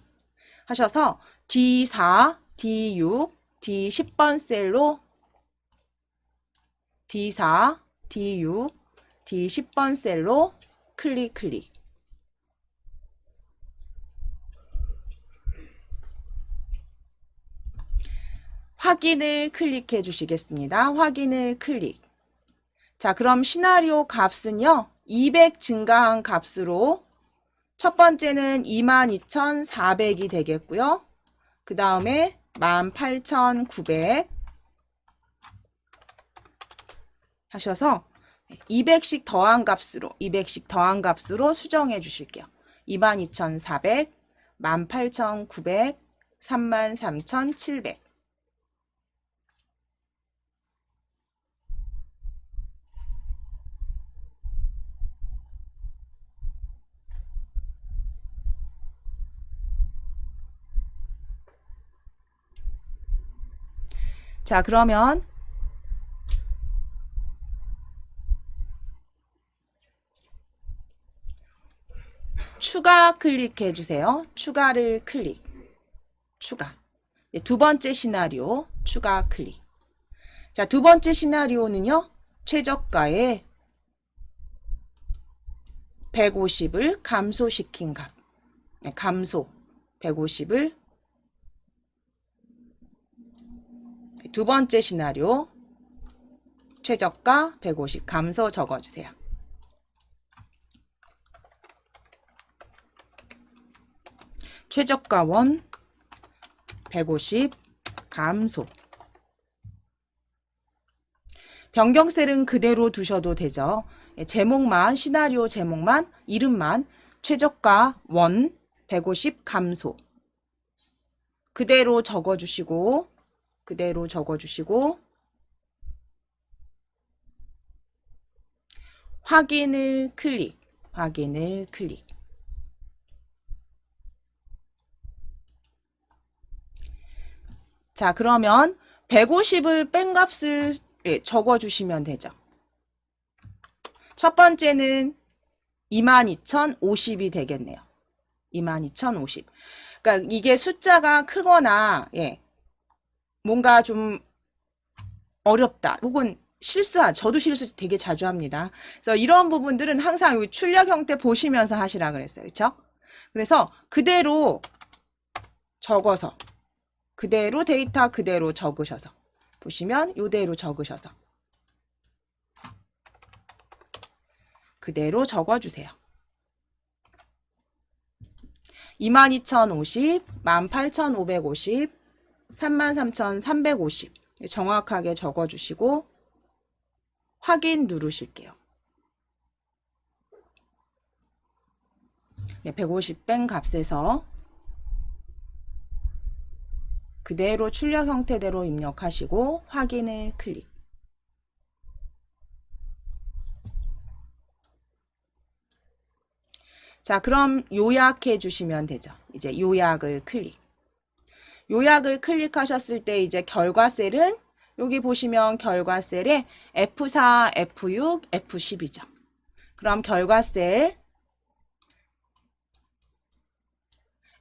하셔서 D4, D6, D10번 셀로 D4, D6, D10번 셀로 클릭. 확인을 클릭해 주시겠습니다. 확인을 클릭. 자, 그럼 시나리오 값은요. 200 증가한 값으로 첫 번째는 22,400이 되겠고요. 그 다음에 18,900 하셔서 200씩 더한 값으로 수정해 주실게요. 22,400, 18,900, 33,700. 자, 그러면 추가 클릭해 주세요. 추가를 클릭. 추가. 두 번째 시나리오 추가 클릭. 자, 두 번째 시나리오는요. 최저가에 150을 감소시킨 값. 감소. 150을 두 번째 시나리오 최저가 150 감소 적어주세요. 최저가 원 150 감소. 변경셀은 그대로 두셔도 되죠. 제목만, 시나리오 제목만, 이름만 최저가 원 150 감소. 그대로 적어주시고 확인을 클릭. 자, 그러면 150을 뺀 값을 적어주시면 되죠. 첫 번째는 22,050이 되겠네요. 22,050. 그러니까 이게 숫자가 크거나 뭔가 좀 어렵다 혹은 저도 실수 되게 자주 합니다. 그래서 이런 부분들은 항상 여기 출력 형태 보시면서 하시라 그랬어요. 그렇죠? 그래서 그대로 적어서 그대로 데이터 그대로 적으셔서 보시면 이대로 적으셔서 그대로 적어주세요. 22,050, 18,550, 33,350 정확하게 적어주시고 확인 누르실게요. 150 뺀 값에서 그대로 출력 형태대로 입력하시고 확인을 클릭. 자, 그럼 요약해 주시면 되죠. 이제 요약을 클릭. 요약을 클릭하셨을 때 이제 결과 셀은 여기 보시면 결과 셀에 F4, F6, F10이죠. 그럼 결과 셀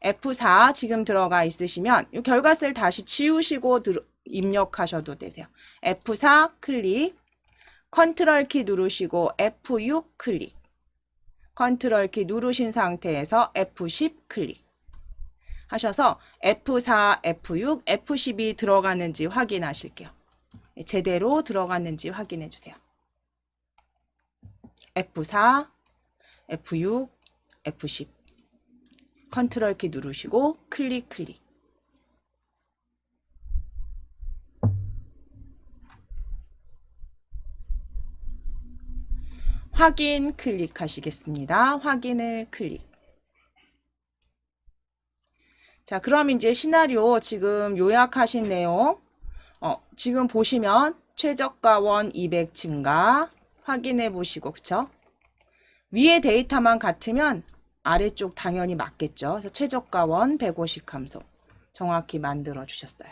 F4 지금 들어가 있으시면 이 결과 셀 다시 지우시고 입력하셔도 되세요. F4 클릭, 컨트롤 키 누르시고 F6 클릭, 컨트롤 키 누르신 상태에서 F10 클릭 하셔서 F4, F6, F10이 들어갔는지 확인하실게요. 제대로 들어갔는지 확인해 주세요. F4, F6, F10 컨트롤 키 누르시고 클릭 클릭. 확인 클릭하시겠습니다. 확인을 클릭. 자, 그럼 이제 시나리오 지금 요약하신 내용 지금 보시면 최저가원 200 증가 확인해 보시고 그쵸? 위에 데이터만 같으면 아래쪽 당연히 맞겠죠. 그래서 최저가원 150 감소 정확히 만들어 주셨어요.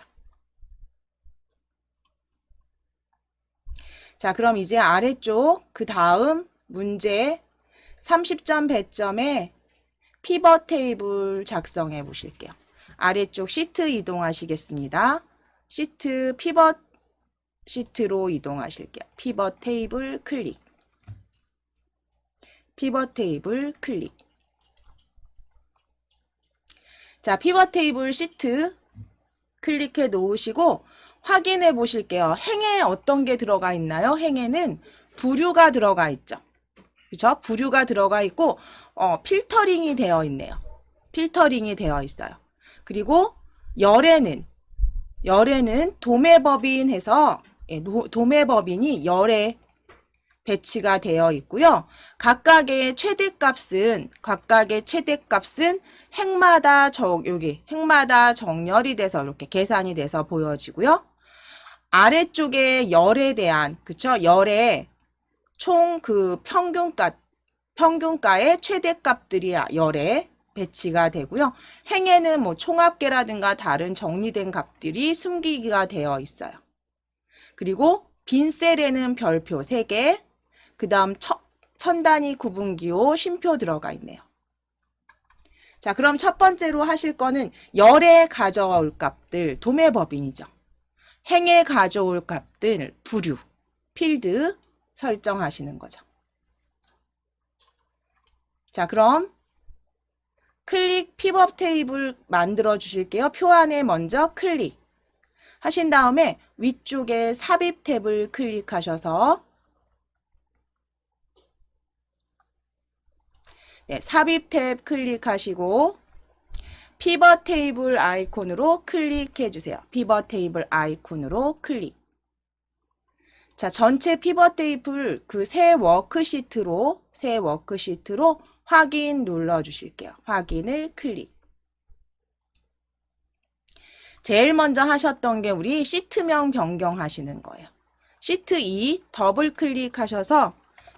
자, 그럼 이제 아래쪽 그 다음 문제 30점 배점에 피벗 테이블 작성해 보실게요. 아래쪽 시트 이동하시겠습니다. 시트 피벗 시트로 이동하실게요. 피벗 테이블 클릭. 피벗 테이블 클릭. 자, 피벗 테이블 시트 클릭해 놓으시고 확인해 보실게요. 행에 어떤 게 들어가 있나요? 행에는 부류가 들어가 있죠. 그죠? 부류가 들어가 있고 필터링이 되어 있네요. 필터링이 되어 있어요. 그리고 열에는 도매법인 해서 도매법인이 열에 배치가 되어 있고요. 각각의 최대값은 행마다 행마다 정렬이 돼서 이렇게 계산이 돼서 보여지고요. 아래쪽에 열에 대한 열의 총 그 평균가의 최대값들이 열에 배치가 되고요. 행에는 뭐 총합계라든가 다른 정리된 값들이 숨기기가 되어 있어요. 그리고 빈 셀에는 별표 3개, 그 다음 천단위 구분기호 쉼표 들어가 있네요. 자, 그럼 첫 번째로 하실 거는 열에 가져올 값들 도매법인이죠. 행에 가져올 값들 부류, 필드 설정하시는 거죠. 자, 그럼 클릭 피벗 테이블 만들어 주실게요. 표 안에 먼저 클릭 하신 다음에 위쪽에 삽입 탭을 클릭하셔서 삽입 탭 클릭하시고 피벗 테이블 아이콘으로 클릭해 주세요. 피벗 테이블 아이콘으로 클릭. 자, 전체 피벗 테이블 그 새 워크시트로 확인 눌러 주실게요. 확인을 클릭. 제일 먼저 하셨던 게 우리 시트명 변경하시는 거예요. 시트 2 더블 클릭하셔서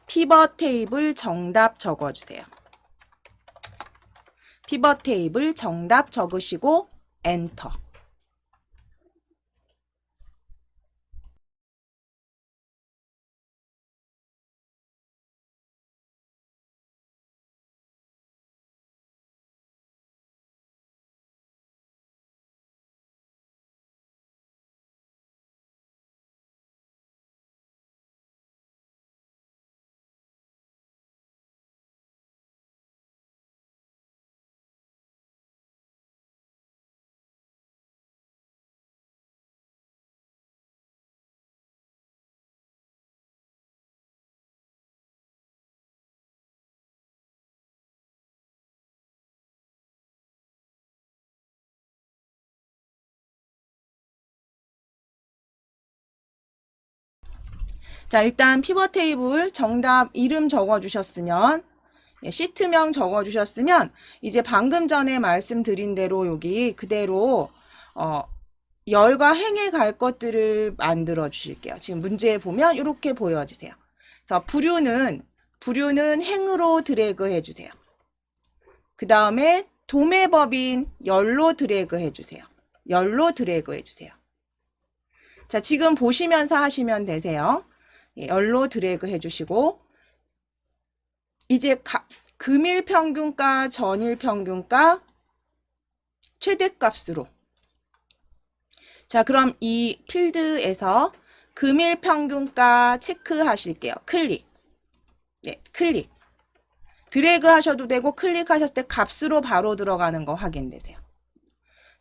피벗 테이블 정답 적어주세요. 피벗 테이블 정답 적으시고 엔터. 자, 일단 피벗 테이블 정답 이름 적어주셨으면, 시트명 적어주셨으면, 이제 방금 전에 말씀드린 대로 여기 그대로, 열과 행에 갈 것들을 만들어 주실게요. 지금 문제에 보면 이렇게 보여지세요. 그래서 부류는 행으로 드래그 해주세요. 그 다음에 도매법인 열로 드래그 해주세요. 열로 드래그 해주세요. 자, 지금 보시면서 하시면 되세요. 열로 드래그 해주시고, 이제 금일 평균가, 전일 평균가, 최대값으로. 자, 그럼 이 필드에서 금일 평균가 체크하실게요. 클릭. 네, 클릭. 드래그 하셔도 되고 클릭하셨을 때 값으로 바로 들어가는 거 확인되세요.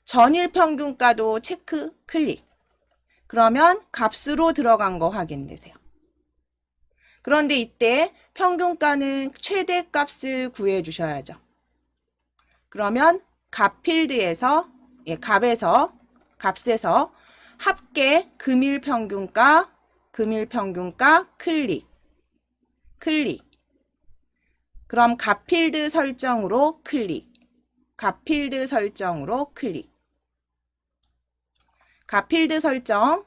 전일 평균가도 체크, 클릭. 그러면 값으로 들어간 거 확인되세요. 그런데 이때 평균가는 최대값을 구해 주셔야죠. 그러면 값 필드에서, 값에서 합계 금일 평균가 클릭. 그럼 값 필드 설정으로 클릭. 값 필드 설정으로 클릭. 값 필드 설정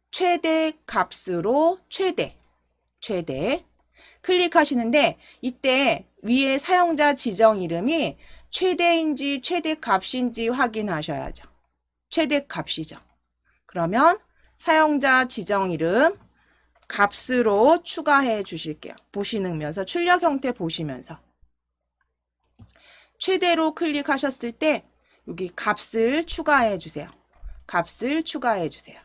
최대 값으로 최대 클릭하시는데, 이때 위에 사용자 지정 이름이 최대인지 최대값인지 확인하셔야죠. 최대값이죠. 그러면 사용자 지정 이름 값으로 추가해 주실게요. 보시면서 출력 형태 보시면서 최대로 클릭하셨을 때 여기 값을 추가해 주세요. 값을 추가해 주세요.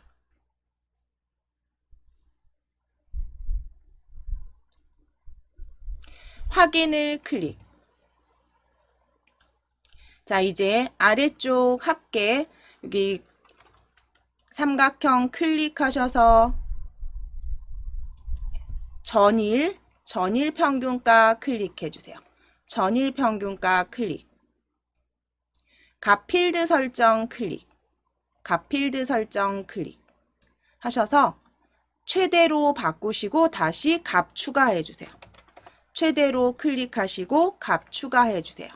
확인을 클릭. 자, 이제 아래쪽 합계 여기 삼각형 클릭하셔서 전일 평균가 클릭해 주세요. 전일 평균가 클릭. 값 필드 설정 클릭. 값 필드 설정 클릭 하셔서 최대로 바꾸시고 다시 값 추가해 주세요. 최대로 클릭하시고 값 추가해 주세요.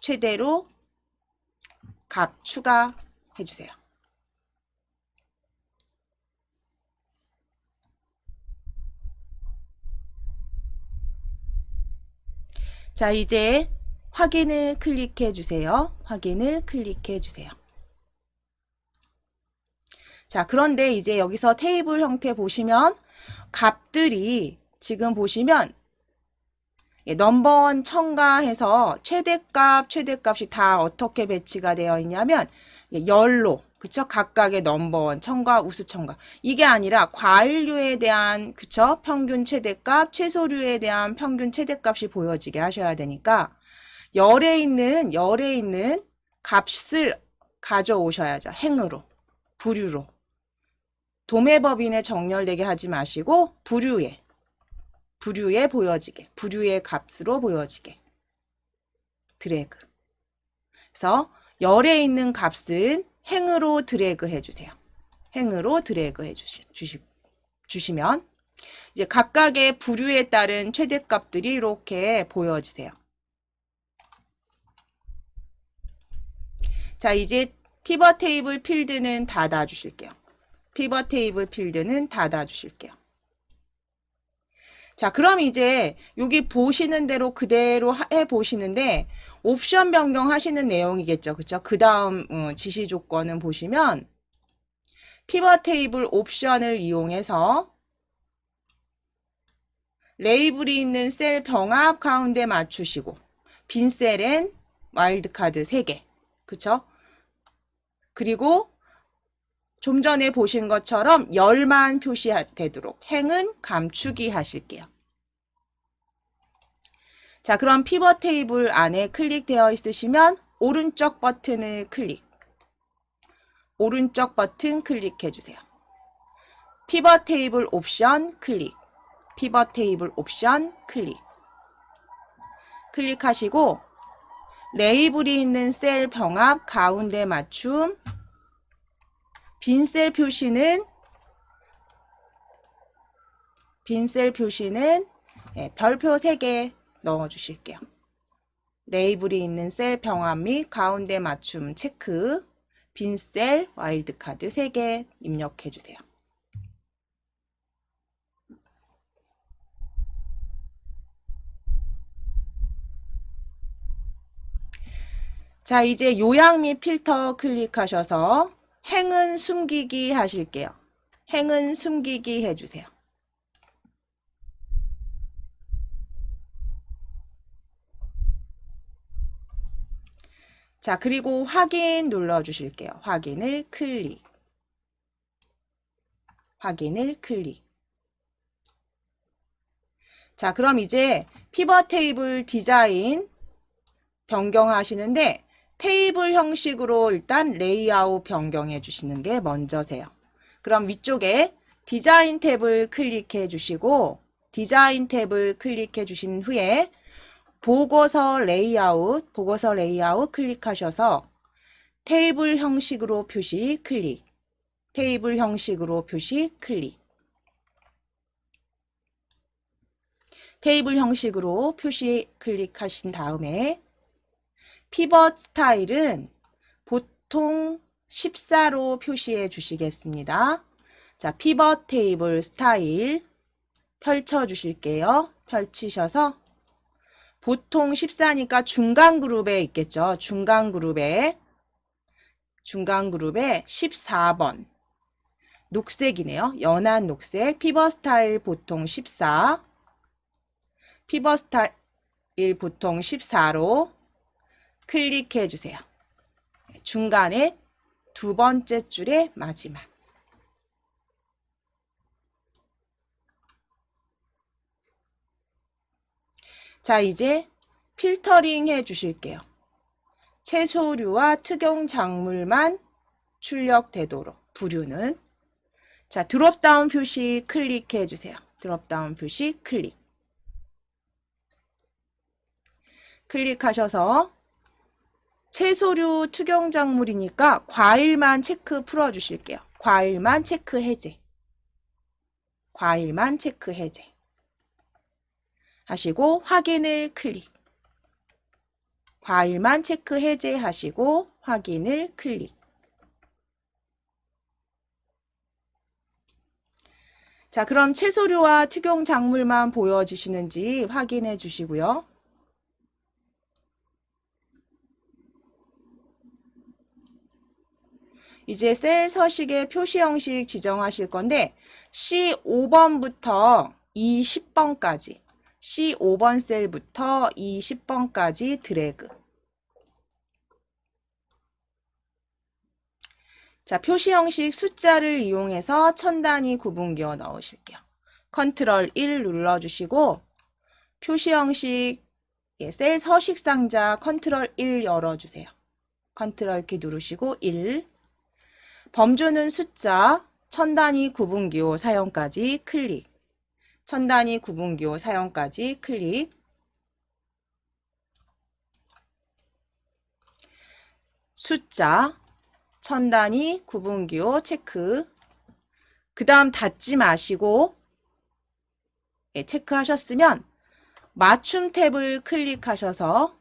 최대로 값 추가해 주세요. 자, 이제 확인을 클릭해 주세요. 확인을 클릭해 주세요. 자, 그런데 이제 여기서 테이블 형태 보시면 값들이 지금 보시면 넘버원 첨가해서 최대값이 다 어떻게 배치가 되어 있냐면 열로, 그쵸? 각각의 넘버원 첨가, 우수 첨가. 이게 아니라 과일류에 대한, 그쵸? 평균 최대값, 채소류에 대한 평균 최대값이 보여지게 하셔야 되니까 열에 있는 값을 가져오셔야죠. 행으로, 부류로. 도매법인에 정렬되게 하지 마시고 부류에 보여지게, 부류의 값으로 보여지게 드래그. 그래서 열에 있는 값은 행으로 드래그 해주세요. 행으로 드래그 해주시면 이제 각각의 부류에 따른 최대값들이 이렇게 보여지세요. 자, 이제 피벗 테이블 필드는 닫아주실게요. 피벗 테이블 필드는 닫아주실게요. 자, 그럼 이제 여기 보시는 대로 그대로 해보시는데 옵션 변경하시는 내용이겠죠. 그쵸? 그 다음 지시 조건은 보시면 피벗 테이블 옵션을 이용해서 레이블이 있는 셀 병합 가운데 맞추시고 빈 셀엔 와일드카드 3개. 그쵸? 그리고 좀 전에 보신 것처럼 열만 표시되도록 행은 감추기 하실게요. 자, 그럼 피벗 테이블 안에 클릭되어 있으시면 오른쪽 버튼을 오른쪽 버튼 클릭해 주세요. 피벗 테이블 옵션 클릭. 피벗 테이블 옵션 클릭. 클릭하시고 레이블이 있는 셀 병합 가운데 맞춤 빈 셀 표시는 빈 셀 표시는 별표 3개 넣어 주실게요. 레이블이 있는 셀 병합 및 가운데 맞춤 체크, 빈 셀 와일드카드 3개 입력해 주세요. 자, 이제 요약 및 필터 클릭하셔서 행은 숨기기 하실게요. 행은 숨기기 해주세요. 자, 그리고 확인 눌러주실게요. 확인을 클릭. 확인을 클릭. 자, 그럼 이제 피벗 테이블 디자인 변경하시는데 테이블 형식으로 일단 레이아웃 변경해 주시는 게 먼저세요. 그럼 위쪽에 디자인 탭을 클릭해 주시고 디자인 탭을 클릭해 주신 후에 보고서 레이아웃 클릭하셔서 테이블 형식으로 표시 클릭. 테이블 형식으로 표시 클릭. 테이블 형식으로 표시 클릭하신 다음에 피벗 스타일은 보통 14로 표시해 주시겠습니다. 자, 피벗 테이블 스타일 펼쳐 주실게요. 펼치셔서 보통 14니까 중간 그룹에 있겠죠. 중간 그룹에 14번 녹색이네요. 연한 녹색 피벗 스타일 보통 14 피벗 스타일 보통 14로 클릭해 주세요. 중간에 두 번째 줄의 마지막. 자, 이제 필터링 해 주실게요. 채소류와 특용 작물만 출력되도록 부류는 자, 드롭다운 표시 클릭해 주세요. 드롭다운 표시 클릭. 클릭하셔서 채소류 특용 작물이니까 과일만 체크 풀어 주실게요. 과일만 체크 해제. 과일만 체크 해제. 하시고 확인을 클릭. 과일만 체크 해제하시고 확인을 클릭. 자, 그럼 채소류와 특용 작물만 보여지시는지 확인해 주시고요. 이제 셀 서식의 표시 형식 지정하실 건데 C5번부터 E10번까지 C5번 셀부터 E10번까지 드래그. 자, 표시 형식 숫자를 이용해서 천 단위 구분기호 넣으실게요. 컨트롤 1 눌러주시고 표시 형식 셀 서식 상자 컨트롤 1 열어주세요. 컨트롤 키 누르시고 1 범주는 숫자 천 단위 구분기호 사용까지 클릭. 천 단위 구분기호 사용까지 클릭. 숫자 천 단위 구분기호 체크. 그 다음 닫지 마시고 체크하셨으면 맞춤 탭을 클릭하셔서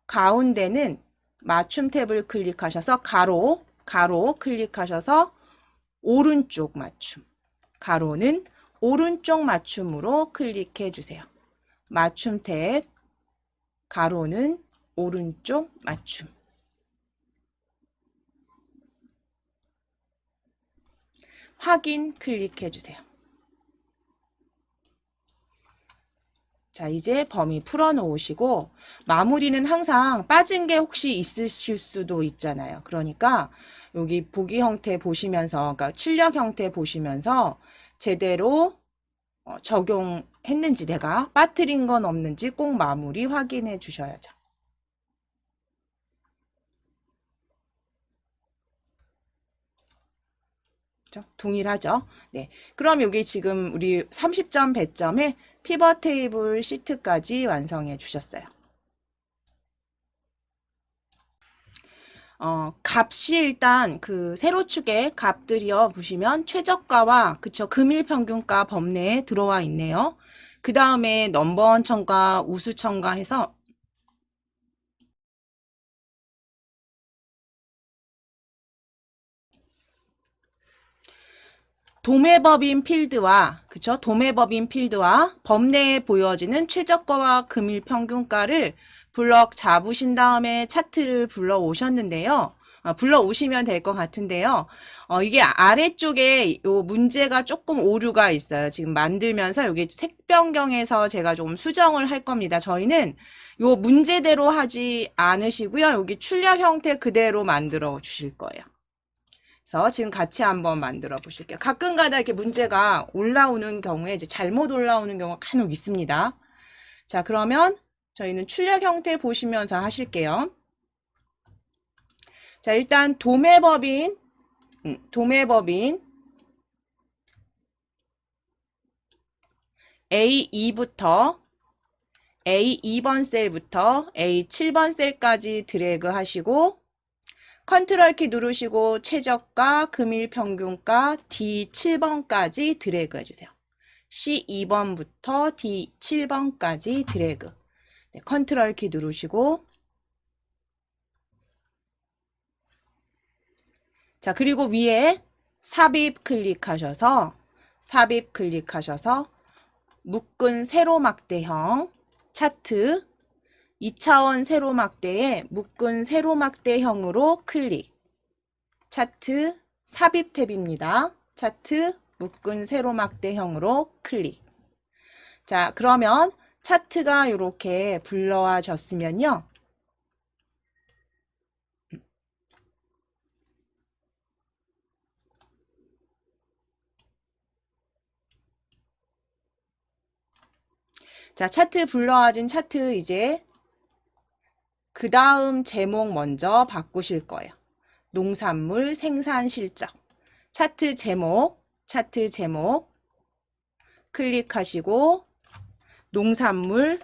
가운데는 맞춤 탭을 클릭하셔서 가로 클릭하셔서 오른쪽 맞춤. 가로는 오른쪽 맞춤으로 클릭해 주세요. 맞춤 탭 가로는 오른쪽 맞춤. 확인 클릭해 주세요. 자, 이제 범위 풀어 놓으시고 마무리는 항상 빠진 게 혹시 있으실 수도 있잖아요. 그러니까 여기 보기 형태 보시면서, 그러니까 출력 형태 보시면서 제대로 적용했는지 내가 빠뜨린 건 없는지 꼭 마무리 확인해 주셔야죠. 동일하죠? 네. 그럼 여기 지금 우리 30점 배점에 피벗 테이블 시트까지 완성해 주셨어요. 값이 일단 그 세로축의 값들이요. 보시면 최저가와 그쵸 금일평균가 범내에 들어와 있네요. 그 다음에 넘버원 첨가, 우수 첨가 해서 도매법인 필드와 그쵸 도매법인 필드와 범내에 보여지는 최저가와 금일평균가를 블럭 잡으신 다음에 차트를 불러 오셨는데요. 불러 오시면 될 것 같은데요. 이게 아래쪽에 요 문제가 조금 오류가 있어요. 지금 만들면서 여기 색 변경해서 제가 좀 수정을 할 겁니다. 저희는 요 문제대로 하지 않으시고요. 여기 출력 형태 그대로 만들어 주실 거예요. 그래서 지금 같이 한번 만들어 보실게요. 가끔가다 이렇게 문제가 올라오는 경우에 이제 잘못 올라오는 경우가 간혹 있습니다. 자, 그러면 저희는 출력 형태 보시면서 하실게요. 자, 일단 도매법인 A2부터 A2번 셀부터 A7번 셀까지 드래그 하시고 컨트롤 키 누르시고 최저가, 금일평균가 D7번까지 드래그 해주세요. C2번부터 D7번까지 드래그. 네, 컨트롤 키 누르시고 자 그리고 위에 삽입 클릭하셔서 묶은 세로막대형 차트 2차원 세로막대에 묶은 세로막대형으로 클릭. 차트 삽입 탭입니다. 차트 묶은 세로막대형으로 클릭. 자, 그러면 차트가 이렇게 불러와졌으면요. 자, 차트 불러와진 차트 이제 그 다음 제목 먼저 바꾸실 거예요. 농산물 생산 실적. 차트 제목 클릭하시고 농산물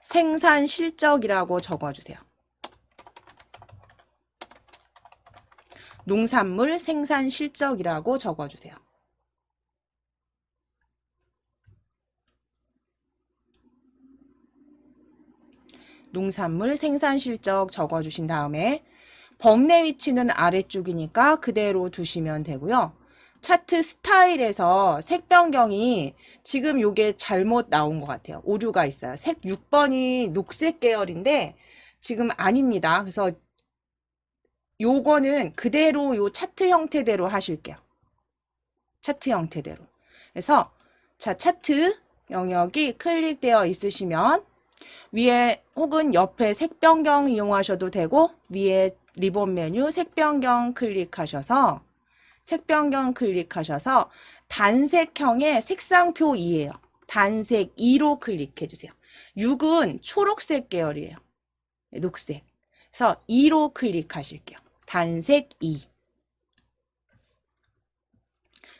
생산 실적이라고 적어주세요. 농산물 생산 실적이라고 적어주세요. 농산물 생산 실적 적어주신 다음에 범내 위치는 아래쪽이니까 그대로 두시면 되고요. 차트 스타일에서 색 변경이 지금 요게 잘못 나온 것 같아요. 오류가 있어요. 색 6번이 녹색 계열인데 지금 아닙니다. 그래서 요거는 그대로 요 차트 형태대로 하실게요. 차트 형태대로. 그래서 자 차트 영역이 클릭되어 있으시면 위에 혹은 옆에 색 변경 이용하셔도 되고 위에 리본 메뉴 색 변경 클릭하셔서 단색형의 색상표 2예요. 단색 2로 클릭해 주세요. 6은 초록색 계열이에요. 녹색. 그래서 2로 클릭하실게요. 단색 2.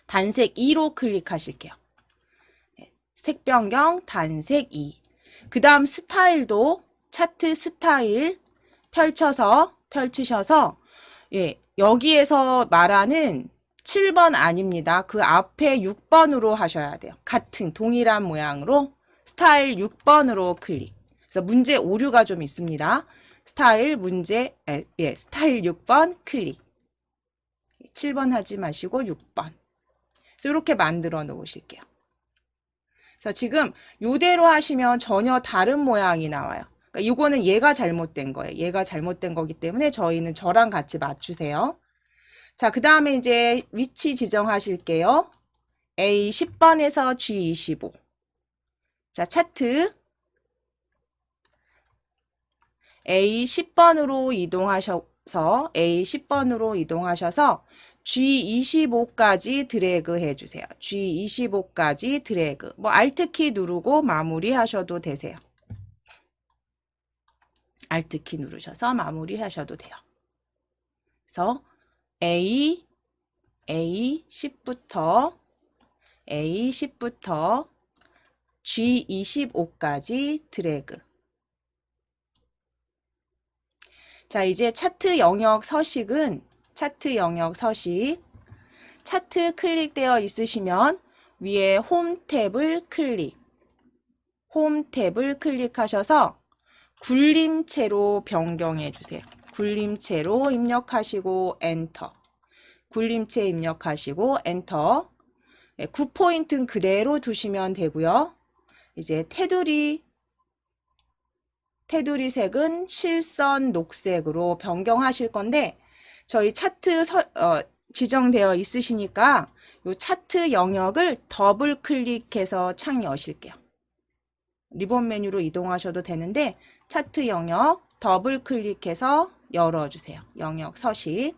단색 2로 클릭하실게요. 색 변경 단색 2. 그 다음 스타일도 차트 스타일 펼치셔서 여기에서 말하는 7번 아닙니다. 그 앞에 6번으로 하셔야 돼요. 같은 동일한 모양으로 스타일 6번으로 클릭. 그래서 문제 오류가 좀 있습니다. 스타일 6번 클릭. 7번 하지 마시고 6번. 그래서 이렇게 만들어 놓으실게요. 그래서 지금 이대로 하시면 전혀 다른 모양이 나와요. 그러니까 이거는 얘가 잘못된 거예요. 얘가 잘못된 거기 때문에 저희는 저랑 같이 맞추세요. 자, 그 다음에 이제 위치 지정하실게요. A10번에서 G25. 자, 차트 A10번으로 이동하셔서 G25까지 드래그 해주세요. G25까지 드래그. 뭐 Alt키 누르고 마무리 하셔도 되세요. Alt키 누르셔서 마무리 하셔도 돼요. 그래서 A10부터 G25까지 드래그. 자, 이제 차트 영역 서식은 차트 영역 서식. 차트 클릭되어 있으시면 위에 홈 탭을 클릭. 홈 탭을 클릭하셔서 굴림체로 변경해 주세요. 굴림체로 입력하시고 엔터. 굴림체 입력하시고 엔터. 9포인트는 그대로 두시면 되고요. 이제 테두리 색은 실선 녹색으로 변경하실 건데 저희 차트 지정되어 있으시니까 이 차트 영역을 더블 클릭해서 창 여실게요. 리본 메뉴로 이동하셔도 되는데 차트 영역 더블 클릭해서 열어주세요. 영역 서식.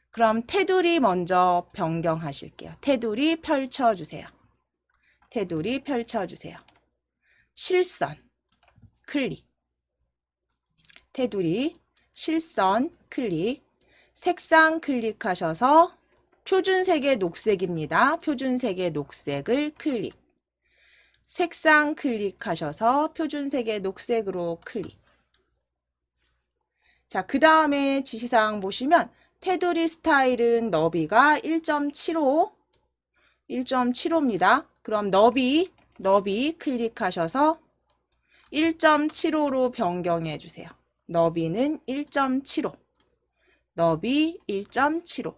그럼 테두리 먼저 변경하실게요. 테두리 펼쳐주세요. 테두리 펼쳐주세요. 실선 클릭. 테두리 실선 클릭. 색상 클릭하셔서 표준색의 녹색입니다. 표준색의 녹색을 클릭. 색상 클릭하셔서 표준색의 녹색으로 클릭. 자, 그 다음에 지시사항 보시면 테두리 스타일은 너비가 1.75입니다. 그럼 너비 클릭하셔서 1.75로 변경해 주세요. 너비는 1.75. 너비 1.75.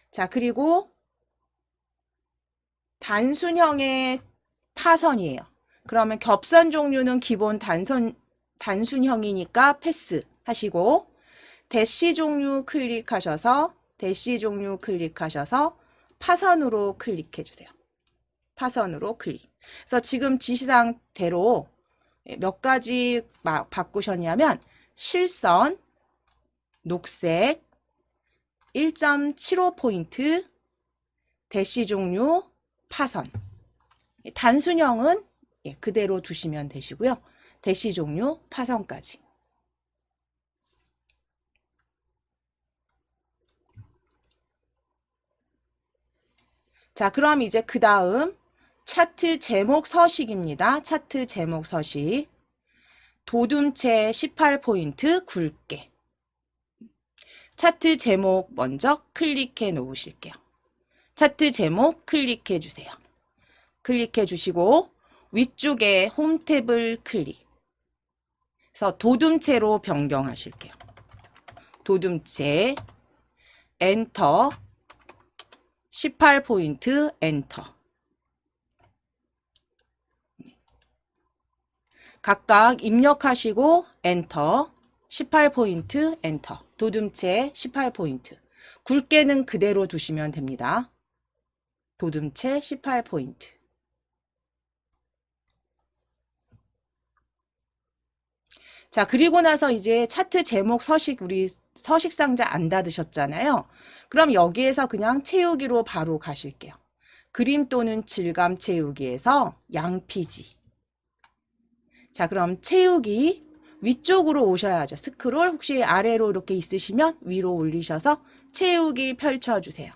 자, 그리고 단순형의 파선이에요. 그러면 겹선 종류는 기본 단순형이니까 패스 하시고 대시 종류 클릭하셔서 파선으로 클릭해 주세요. 파선으로 클릭. 그래서 지금 지시사항대로 몇 가지 바꾸셨냐면 실선, 녹색, 1.75포인트, 대시 종류, 파선. 단순형은 그대로 두시면 되시고요. 대시 종류, 파선까지. 자, 그럼 이제 그 다음 차트 제목 서식입니다. 차트 제목 서식. 도둠체 18포인트 굵게. 차트 제목 먼저 클릭해 놓으실게요. 차트 제목 클릭해 주세요. 클릭해 주시고 위쪽에 홈 탭을 클릭. 그래서 도둠체로 변경하실게요. 도둠체 엔터 18포인트 엔터. 각각 입력하시고 엔터 18포인트 엔터. 도둠체 18포인트. 굵게는 그대로 두시면 됩니다. 도둠체 18포인트. 자, 그리고 나서 이제 차트 제목 서식 우리 서식 상자 안 닫으셨잖아요. 그럼 여기에서 그냥 채우기로 바로 가실게요. 그림 또는 질감 채우기에서 양피지. 자, 그럼 채우기 위쪽으로 오셔야죠. 스크롤 혹시 아래로 이렇게 있으시면 위로 올리셔서 채우기 펼쳐주세요.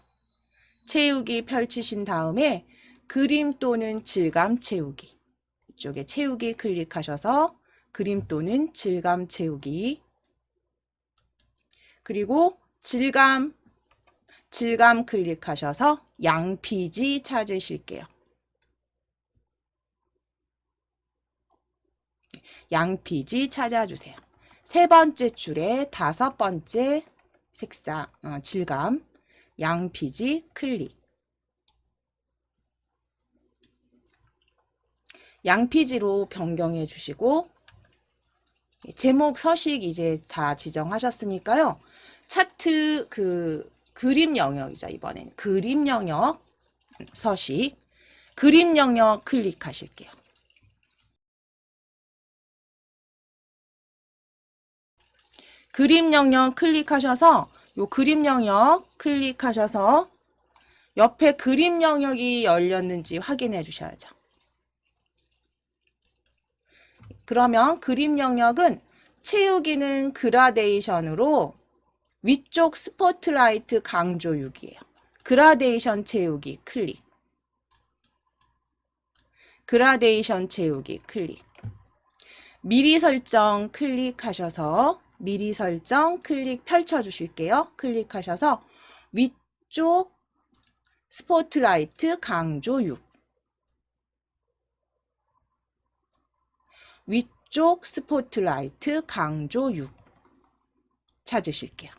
채우기 펼치신 다음에 그림 또는 질감 채우기. 이쪽에 채우기 클릭하셔서 그림 또는 질감 채우기. 그리고 질감 클릭하셔서 양피지 찾으실게요. 양피지 찾아주세요. 세 번째 줄에 다섯 번째 색상, 질감, 양피지 클릭. 양피지로 변경해 주시고 제목 서식 이제 다 지정하셨으니까요. 차트 그림 영역이죠. 이번엔 그림 영역 서식, 그림 영역 클릭하실게요. 그림 영역 클릭하셔서 요 그림 영역 클릭하셔서 옆에 그림 영역이 열렸는지 확인해 주셔야죠. 그러면 그림 영역은 채우기는 그라데이션으로 위쪽 스포트라이트 강조 6이에요. 그라데이션 채우기 클릭. 그라데이션 채우기 클릭. 미리 설정 클릭하셔서 미리 설정 클릭 펼쳐 주실게요. 클릭하셔서 위쪽 스포트라이트 강조 6 위쪽 스포트라이트 강조 6 찾으실게요.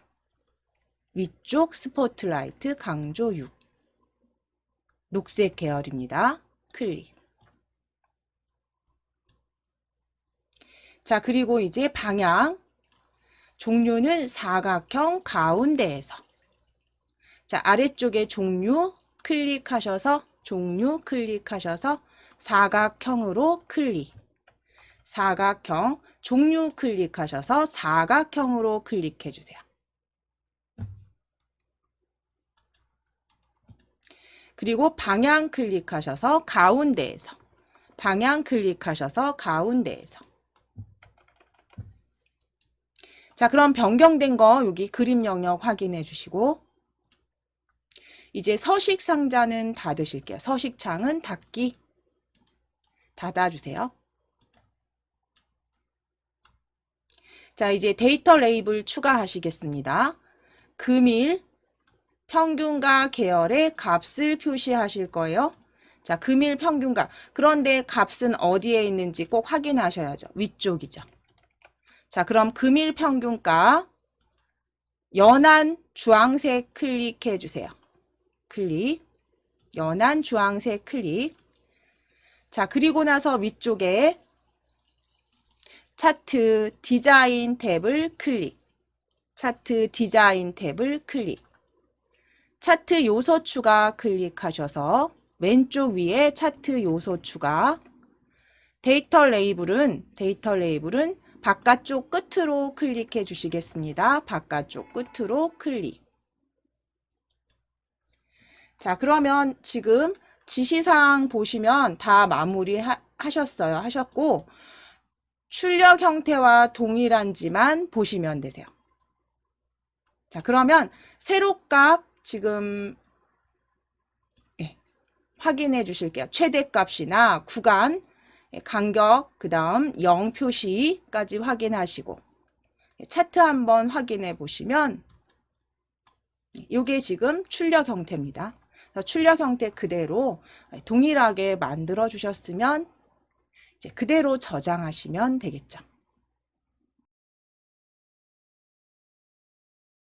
위쪽 스포트라이트 강조 6 녹색 계열입니다. 클릭. 자, 그리고 이제 방향 종류는 사각형 가운데에서 자, 아래쪽에 종류 클릭하셔서 사각형으로 클릭. 사각형 종류 클릭하셔서 사각형으로 클릭해 주세요. 그리고 방향 클릭하셔서 가운데에서 방향 클릭하셔서 가운데에서 자, 그럼 변경된 거 여기 그림 영역 확인해 주시고 이제 서식 상자는 닫으실게요. 서식 창은 닫기 닫아주세요. 자, 이제 데이터 레이블 추가하시겠습니다. 금일 평균가 계열의 값을 표시하실 거예요. 자, 금일 평균가. 그런데 값은 어디에 있는지 꼭 확인하셔야죠. 위쪽이죠. 자, 그럼 금일 평균가 연한 주황색 클릭해 주세요. 클릭. 연한 주황색 클릭. 자, 그리고 나서 위쪽에 차트 디자인 탭을 클릭. 차트 디자인 탭을 클릭. 차트 요소 추가 클릭하셔서 왼쪽 위에 차트 요소 추가. 데이터 레이블은 바깥쪽 끝으로 클릭해 주시겠습니다. 바깥쪽 끝으로 클릭. 자, 그러면 지금 지시사항 보시면 다 마무리 하셨고 출력 형태와 동일한지만 보시면 되세요. 자, 그러면 세로값 지금 확인해 주실게요. 최대값이나 구간, 간격, 그 다음 0 표시까지 확인하시고 차트 한번 확인해 보시면 이게 지금 출력 형태입니다. 출력 형태 그대로 동일하게 만들어 주셨으면 이제 그대로 저장하시면 되겠죠.